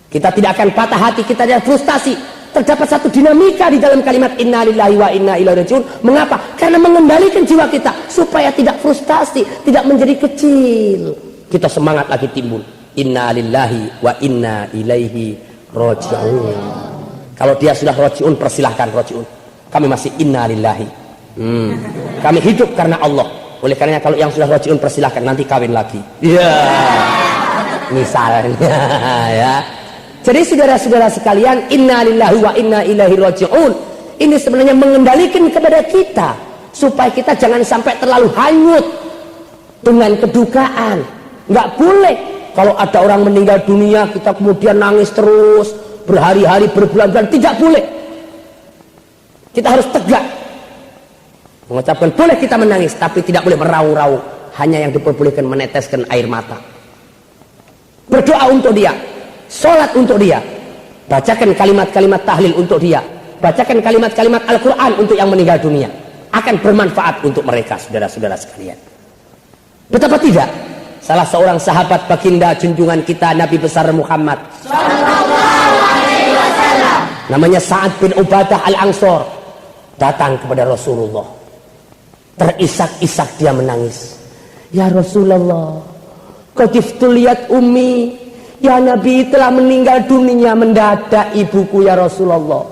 kita tidak akan patah hati, kita tidak frustasi. Terdapat satu dinamika di dalam kalimat inna lillahi wa inna ilaihi raji'un. Mengapa? Karena mengendalikan jiwa kita supaya tidak frustasi, tidak menjadi kecil. Kita semangat lagi timbul. Inna lillahi wa inna ilaihi raji'un. Kalau dia sudah raji'un, persilahkan raji'un. Kami masih inna lillahi. Kami hidup karena Allah. Oleh karenanya kalau yang sudah raji'un, persilahkan, nanti kawin lagi. Ya, misalnya ya. Jadi saudara-saudara sekalian, inna lillahi wa inna ilaihi raji'un, ini sebenarnya mengendalikan kepada kita supaya kita jangan sampai terlalu hanyut dengan kedukaan. Nggak boleh kalau ada orang meninggal dunia kita kemudian nangis terus berhari-hari, berbulan-bulan. Tidak boleh. Kita harus tegak mengucapkan boleh kita menangis, tapi tidak boleh meraung-raung. Hanya yang diperbolehkan meneteskan air mata. Berdoa untuk dia, sholat untuk dia, bacakan kalimat-kalimat tahlil untuk dia, bacakan kalimat-kalimat Al-Quran untuk yang meninggal dunia. Akan bermanfaat untuk mereka, saudara-saudara sekalian. Betapa tidak, salah seorang sahabat baginda junjungan kita Nabi besar Muhammad sallallahu alaihi wasallam, namanya Sa'ad bin Ubadah Al-Ansor, datang kepada Rasulullah. Terisak-isak dia menangis. Ya Rasulullah, qadiftu liat ummi, ya Nabi, telah meninggal dunia mendadak ibuku ya Rasulullah.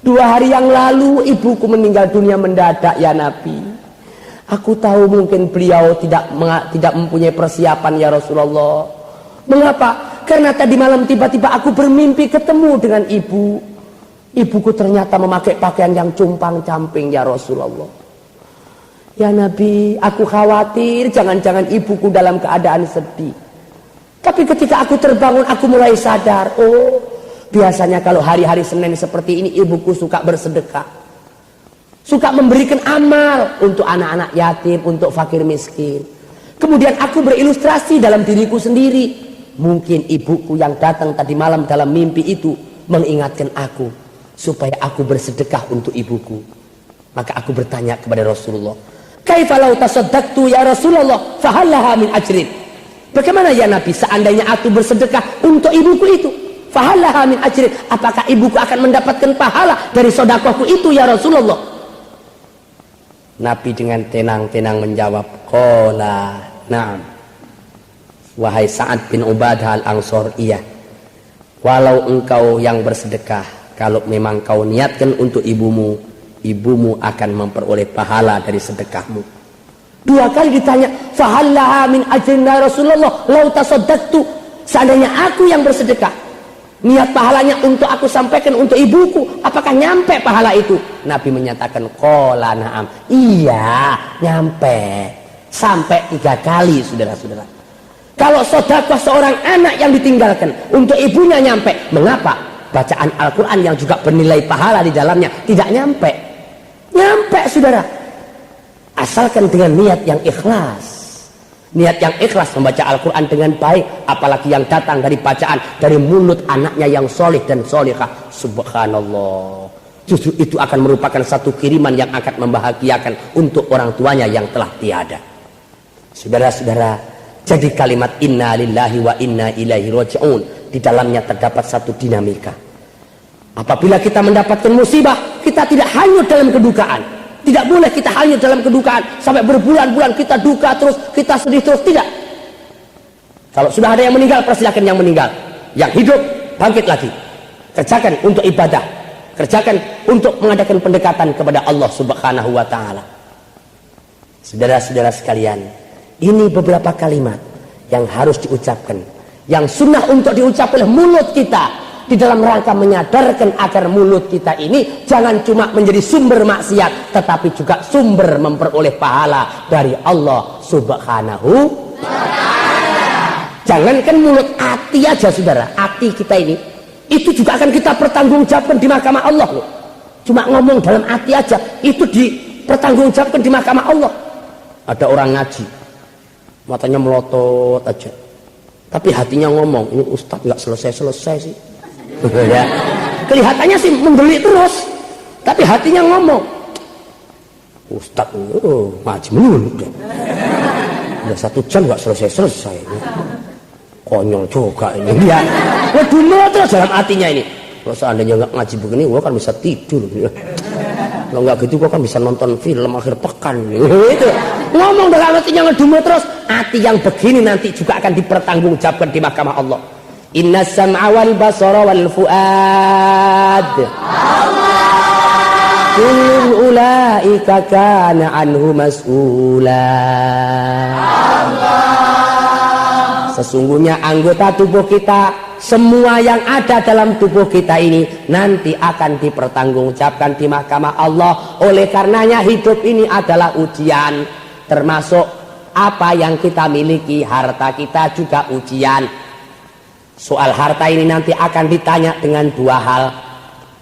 2 hari yang lalu ibuku meninggal dunia mendadak ya Nabi. Aku tahu mungkin beliau tidak mempunyai persiapan ya Rasulullah. Mengapa? Karena tadi malam tiba-tiba aku bermimpi ketemu dengan ibu. Ibuku ternyata memakai pakaian yang compang-camping ya Rasulullah. Ya Nabi, aku khawatir jangan-jangan ibuku dalam keadaan sedih. Tapi ketika aku terbangun, aku mulai sadar, oh, biasanya kalau hari-hari Senin seperti ini ibuku suka bersedekah, suka memberikan amal untuk anak-anak yatim, untuk fakir miskin. Kemudian aku berilustrasi dalam diriku sendiri. Mungkin ibuku yang datang tadi malam dalam mimpi itu mengingatkan aku supaya aku bersedekah untuk ibuku. Maka aku bertanya kepada Rasulullah, kaifa law tasaddaqtu ya Rasulullah fahal laha min ajrin? Bagaimana ya Nabi seandainya aku bersedekah untuk ibuku itu? Fahal laha min ajrin? Apakah ibuku akan mendapatkan pahala dari sedekahku itu ya Rasulullah? Nabi dengan tenang-tenang menjawab, qala na'am. Wahai Sa'ad bin Ubadah Al-Ansor, iya. Walau engkau yang bersedekah, kalau memang kau niatkan untuk ibumu, ibumu akan memperoleh pahala dari sedekahmu. 2 kali ditanya, fahallaha min ajrin ya Rasulullah lau tasaddaqtu, seandainya aku yang bersedekah, niat pahalanya untuk aku sampaikan untuk ibuku, apakah nyampe pahala itu? Nabi menyatakan, qala na'am, iya, nyampe. Sampai 3 kali, saudara-saudara. Kalau sedekah seorang anak yang ditinggalkan untuk ibunya nyampe, mengapa bacaan Al-Quran yang juga bernilai pahala di dalamnya tidak nyampe? Nyampe, saudara, asalkan dengan niat yang ikhlas. Niat yang ikhlas membaca Al-Quran dengan baik, apalagi yang datang dari bacaan dari mulut anaknya yang soleh dan solehah. Subhanallah, justru itu akan merupakan satu kiriman yang akan membahagiakan untuk orang tuanya yang telah tiada. Saudara-saudara, jadi kalimat inna lillahi wa inna ilaihi raji'un, di dalamnya terdapat satu dinamika. Apabila kita mendapatkan musibah, kita tidak hanyut dalam kedukaan. Tidak boleh kita hanyut dalam kedukaan sampai berbulan-bulan kita duka terus, kita sedih terus, tidak. Kalau sudah ada yang meninggal, persilakan yang meninggal. Yang hidup, bangkit lagi. Kerjakan untuk ibadah, kerjakan untuk mengadakan pendekatan kepada Allah Subhanahu wa ta'ala. Saudara-saudara sekalian, ini beberapa kalimat yang harus diucapkan, yang sunnah untuk diucapkan oleh mulut kita, di dalam rangka menyadarkan agar mulut kita ini jangan cuma menjadi sumber maksiat, tetapi juga sumber memperoleh pahala dari Allah Subhanahu wa ta'ala. Jangankan mulut, hati aja saudara, hati kita ini itu juga akan kita pertanggungjawabkan di mahkamah Allah loh. Cuma ngomong dalam hati aja itu dipertanggungjawabkan di mahkamah Allah. Ada orang ngaji matanya melotot aja tapi hatinya ngomong, ini ustadz nggak selesai sih. Ya. Kelihatannya sih menggeli terus tapi hatinya ngomong, ustadz ngaji melulu udah 1 jam nggak selesai. Konyol juga ini dia. Waduh terus dalam hatinya ini. Kalau seandainya nggak ngaji begini, gua kan bisa tidur. Kalau nggak gitu, gua kan bisa nonton film akhir pekan. Itu ngomong dalam hatinya ngedumel terus. Hati yang begini nanti juga akan dipertanggungjawabkan di mahkamah Allah. Inna sam'a wal basara wal fuad. Kullu ulaika kana anhu mas'ula. Sesungguhnya anggota tubuh kita, semua yang ada dalam tubuh kita ini nanti akan dipertanggungjawabkan di mahkamah Allah. Oleh karenanya hidup ini adalah ujian, termasuk apa yang kita miliki, harta kita juga ujian. Soal harta ini nanti akan ditanya dengan 2 hal.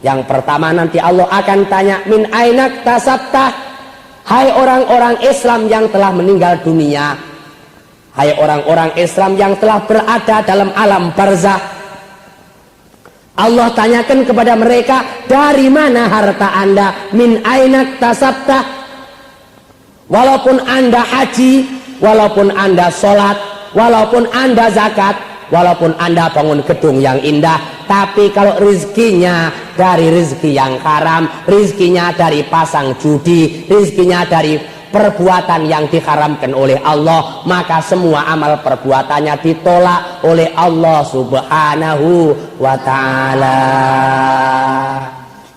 Yang pertama nanti Allah akan tanya, min ainak tasabtah, hai orang-orang Islam yang telah meninggal dunia, hai orang-orang Islam yang telah berada dalam alam barzah. Allah tanyakan kepada mereka, dari mana harta anda? Min ainak tasabtah. Walaupun anda haji, walaupun anda sholat, walaupun anda zakat, walaupun anda bangun gedung yang indah, tapi kalau rizkinya dari rizki yang haram, rizkinya dari pasang judi, rizkinya dari perbuatan yang diharamkan oleh Allah, maka semua amal perbuatannya ditolak oleh Allah Subhanahu wa ta'ala.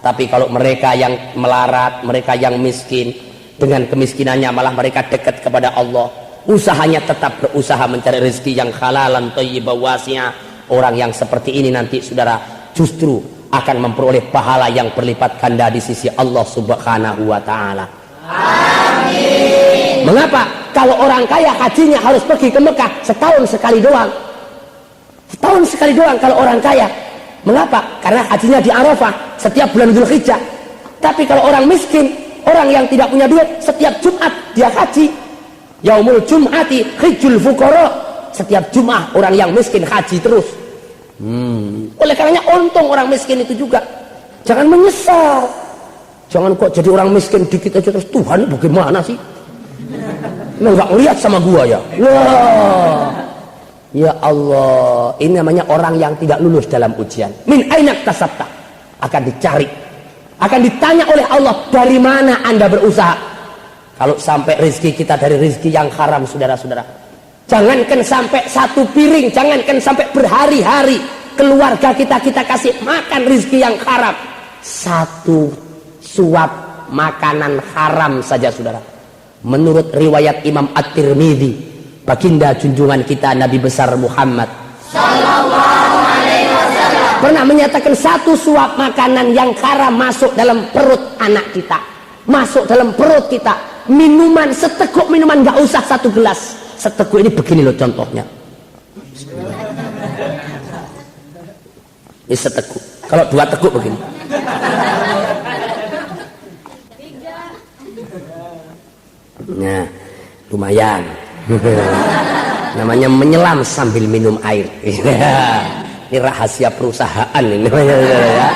Tapi kalau mereka yang melarat, mereka yang miskin, dengan kemiskinannya malah mereka dekat kepada Allah, usahanya tetap berusaha mencari rezeki yang halalan thayyibah wasi'ah. Orang yang seperti ini nanti saudara justru akan memperoleh pahala yang berlipat ganda di sisi Allah Subhanahu wa ta'ala. Amin. Mengapa? Kalau orang kaya hajinya harus pergi ke Mekah setahun sekali doang. Setahun sekali doang kalau orang kaya. Mengapa? Karena hajinya di Arafah setiap bulan Dzulhijjah. Tapi kalau orang miskin, orang yang tidak punya duit, setiap Jumat dia haji. Yaumul Jum'ati hijjul fuqara. Setiap Jumat orang yang miskin haji terus. Oleh karenanya untung orang miskin itu juga. Jangan menyesal. Jangan kok jadi orang miskin dikit aja terus Tuhan bagaimana sih? Nggak ngeliat sama gua ya. Wah. Ya Allah, ini namanya orang yang tidak lulus dalam ujian. Min ainak tasabta, akan dicari, akan ditanya oleh Allah, dari mana anda berusaha. Kalau sampai rezeki kita dari rezeki yang haram, saudara-saudara, jangankan sampai 1 piring, jangankan sampai berhari-hari keluarga kita kasih makan rezeki yang haram, 1 suap makanan haram saja saudara, menurut riwayat Imam At-Tirmidzi, baginda junjungan kita Nabi besar Muhammad sallallahu alaihi wasallam pernah menyatakan 1 suap makanan yang haram masuk dalam perut anak kita, masuk dalam perut kita. Minuman, seteguk minuman, gak usah 1 gelas, seteguk ini begini loh contohnya. Ini seteguk, kalau 2 teguk begini. Nah, lumayan. Namanya menyelam sambil minum air. Ini rahasia perusahaan ini namanya, ya.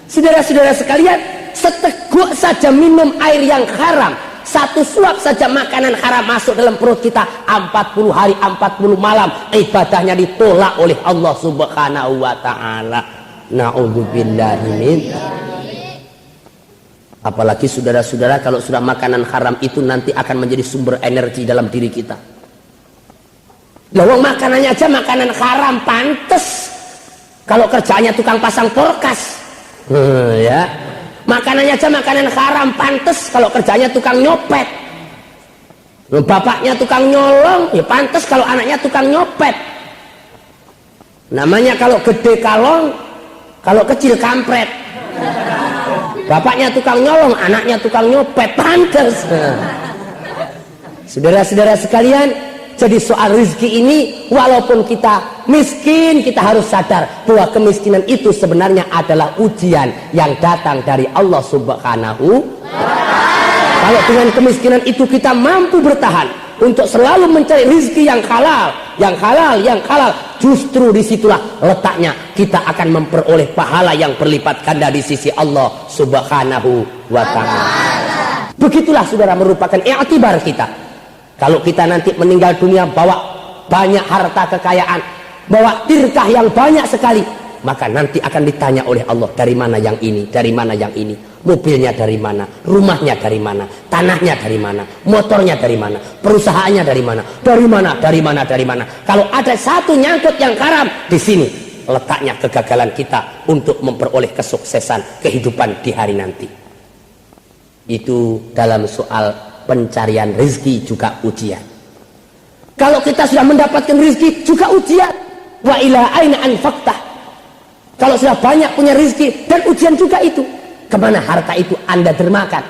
Saudara-saudara sekalian, seteguk saja minum air yang haram, 1 suap saja makanan haram masuk dalam perut kita, 40 hari 40 malam ibadahnya ditolak oleh Allah Subhanahu wa ta'ala. Na'udzubillahi min. Apalagi saudara-saudara kalau sudah makanan haram itu nanti akan menjadi sumber energi dalam diri kita. Lawang makanannya aja makanan haram, pantes kalau kerjaannya tukang pasang kulkas. Ya. Makanannya aja makanan haram, pantes kalau kerjanya tukang nyopet. Bapaknya tukang nyolong, ya pantes kalau anaknya tukang nyopet. Namanya kalau gede kalong, kalau kecil kampret. Bapaknya tukang nyolong, anaknya tukang nyopet, pantes. Saudara-saudara sekalian, Jadi soal rezeki ini, walaupun kita miskin, kita harus sadar bahwa kemiskinan itu sebenarnya adalah ujian yang datang dari Allah Subhanahu wa Ta'ala. Kalau dengan kemiskinan itu kita mampu bertahan untuk selalu mencari rezeki yang halal, justru disitulah letaknya kita akan memperoleh pahala yang berlipat ganda di sisi Allah Subhanahu wa Ta'ala. Begitulah saudara merupakan i'tibar kita. Kalau kita nanti meninggal dunia bawa banyak harta kekayaan, bawa tirkah yang banyak sekali, maka nanti akan ditanya oleh Allah, dari mana yang ini, dari mana yang ini, mobilnya dari mana, rumahnya dari mana, tanahnya dari mana, motornya dari mana, perusahaannya dari mana, dari mana. Kalau ada satu nyangkut yang haram, di sini letaknya kegagalan kita untuk memperoleh kesuksesan kehidupan di hari nanti. Itu dalam soal pencarian rezeki juga ujian. Kalau kita sudah mendapatkan rezeki juga ujian. Wa ila aina anfaqtah. Kalau sudah banyak punya rezeki dan ujian juga itu, kemana harta itu Anda dermakan?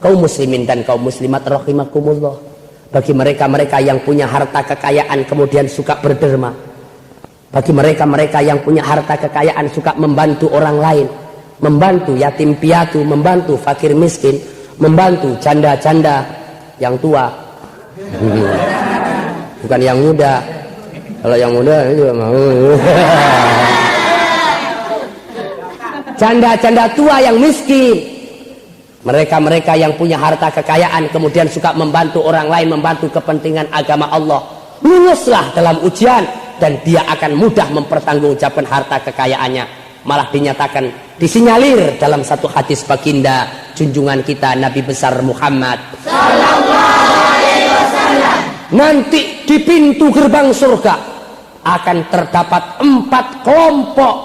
Kaum muslimin dan kaum muslimat rahimakumullah, bagi mereka-mereka yang punya harta kekayaan kemudian suka berderma, bagi mereka-mereka yang punya harta kekayaan suka membantu orang lain, membantu yatim piatu, membantu fakir miskin, membantu janda-janda yang tua, bukan yang muda. Kalau yang muda juga mau. Janda-janda tua yang miskin, mereka-mereka yang punya harta kekayaan kemudian suka membantu orang lain, membantu kepentingan agama Allah, luluslah dalam ujian dan dia akan mudah mempertanggungjawabkan harta kekayaannya. Malah dinyatakan, disinyalir dalam satu hadis baginda junjungan kita Nabi besar Muhammad sallallahu alaihi wasallam, nanti di pintu gerbang surga akan terdapat 4 kelompok.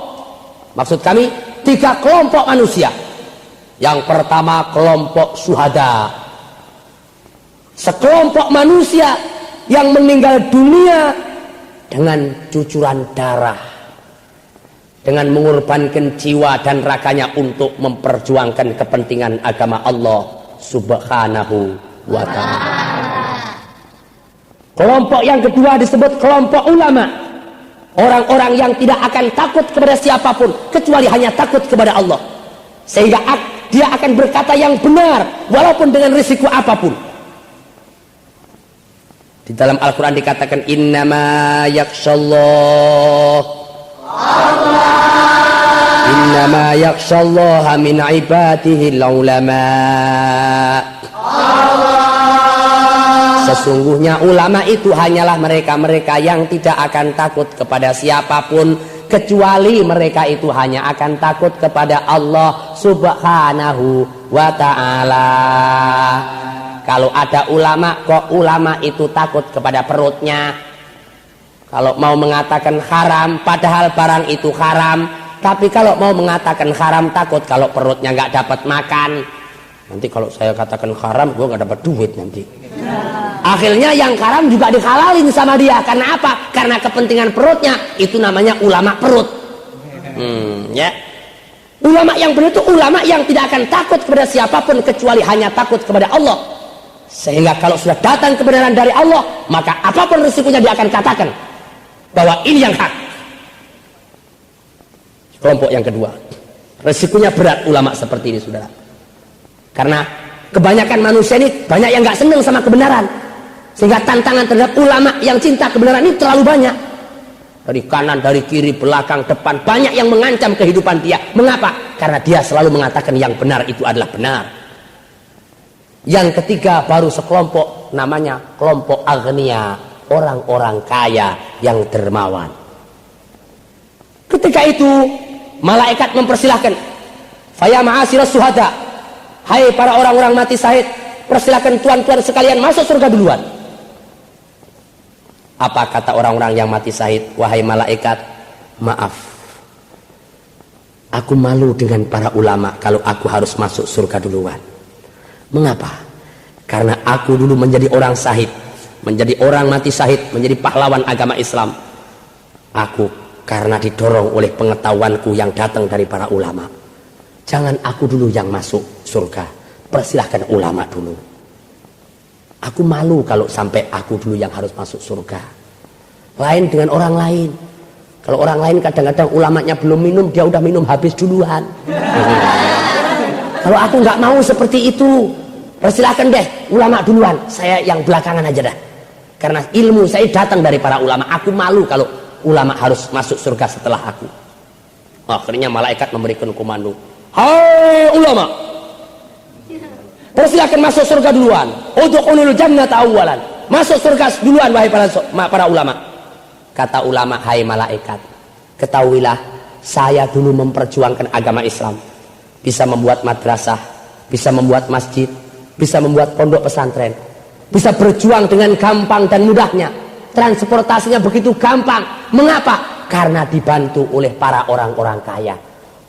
Maksud kami 3 kelompok manusia. Yang pertama kelompok syuhada, sekelompok manusia yang meninggal dunia dengan cucuran darah, dengan mengorbankan jiwa dan raganya untuk memperjuangkan kepentingan agama Allah Subhanahu wa Ta'ala. Kelompok yang kedua disebut kelompok ulama, orang-orang yang tidak akan takut kepada siapapun kecuali hanya takut kepada Allah, sehingga dia akan berkata yang benar walaupun dengan risiko apapun. Di dalam Al-Quran dikatakan, innama yakhshallah, innama yakhshallaha min ibadihi ulama. Sesungguhnya ulama itu hanyalah mereka-mereka yang tidak akan takut kepada siapapun kecuali mereka itu hanya akan takut kepada Allah Subhanahu wa Ta'ala. Kalau ada ulama, kok ulama itu takut kepada perutnya? Kalau mau mengatakan haram padahal barang itu haram, tapi kalau mau mengatakan haram takut kalau perutnya nggak dapat makan. Nanti kalau saya katakan haram, gue nggak dapat duit nanti. Akhirnya yang haram juga dihalalin sama dia. Karena apa? Karena kepentingan perutnya. Itu namanya ulama perut. Ya. Ulama yang benar itu ulama yang tidak akan takut kepada siapapun kecuali hanya takut kepada Allah. Sehingga kalau sudah datang kebenaran dari Allah, maka apapun risikonya dia akan katakan bahwa ini yang hak. Kelompok yang kedua, risikonya berat ulama seperti ini, saudara. Karena kebanyakan manusia ini banyak yang nggak senang sama kebenaran, sehingga tantangan terhadap ulama yang cinta kebenaran ini terlalu banyak. Dari kanan, dari kiri, belakang, depan, banyak yang mengancam kehidupan dia. Mengapa? Karena dia selalu mengatakan yang benar itu adalah benar. Yang ketiga baru sekelompok, namanya kelompok aghnia, orang-orang kaya yang dermawan. Ketika itu malaikat mempersilahkan, faya ma'asyiras syuhada, hai para orang-orang mati syahid, persilahkan tuan-tuan sekalian masuk surga duluan. Apa kata orang-orang yang mati syahid? Wahai malaikat, maaf, aku malu dengan para ulama kalau aku harus masuk surga duluan. Mengapa? Karena aku dulu menjadi orang syahid, menjadi orang mati syahid, menjadi pahlawan agama Islam. Aku karena didorong oleh pengetahuanku yang datang dari para ulama. Jangan aku dulu yang masuk surga, persilahkan ulama dulu. Aku malu kalau sampai aku dulu yang harus masuk surga. Lain dengan orang lain. Kalau orang lain kadang-kadang ulamanya belum minum, dia udah minum habis duluan. Kalau aku nggak mau seperti itu, persilahkan deh ulama duluan, saya yang belakangan aja dah. Karena ilmu saya datang dari para ulama. Aku malu kalau ulama harus masuk surga setelah aku. Akhirnya malaikat memberikan komando, hai ulama, persilahkan masuk surga duluan. Udkhulul jannata awwalan. Masuk surga duluan wahai para ulama. Kata ulama, hai malaikat, ketahuilah saya dulu memperjuangkan agama Islam. Bisa membuat madrasah, bisa membuat masjid, bisa membuat pondok pesantren. Bisa berjuang dengan gampang dan mudahnya. Transportasinya begitu gampang. Mengapa? Karena dibantu oleh para orang-orang kaya.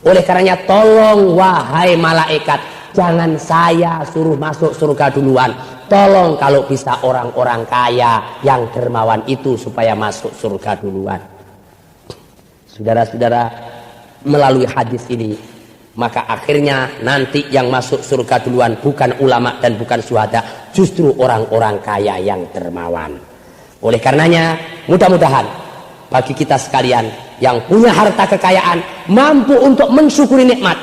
Oleh karenanya tolong wahai malaikat, jangan saya suruh masuk surga duluan. Tolong kalau bisa orang-orang kaya yang dermawan itu supaya masuk surga duluan. Saudara-saudara, melalui hadis ini, maka akhirnya nanti yang masuk surga duluan bukan ulama dan bukan syuhada, justru orang-orang kaya yang dermawan. Oleh karenanya, mudah-mudahan bagi kita sekalian yang punya harta kekayaan mampu untuk mensyukuri nikmat,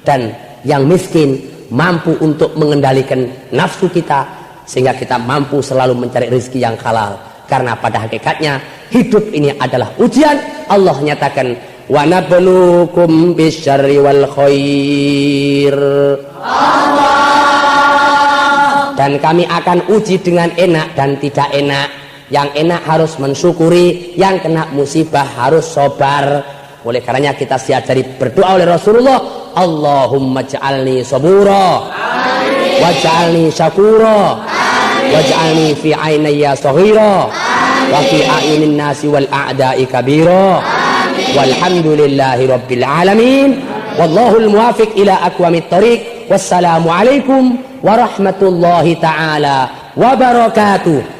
dan yang miskin mampu untuk mengendalikan nafsu kita sehingga kita mampu selalu mencari rezeki yang halal. Karena pada hakikatnya hidup ini adalah ujian. Allah nyatakan, wa nabluukum bisyarri wal khair. Dan kami akan uji dengan enak dan tidak enak. Yang enak harus mensyukuri, yang kena musibah harus sabar. Oleh karenanya kita diajari berdoa oleh Rasulullah, Allahumma ja'alni sabura, waj'alni syakura, waj'alni fi ainayya saghira, wa fi a'yunin nasi wal a'da'i kabira. Walhamdulillahi rabbil alamin. Wallahul muwafiq ila aqwamit thoriq. Wassalamu alaikum warahmatullahi taala wabarakatuh.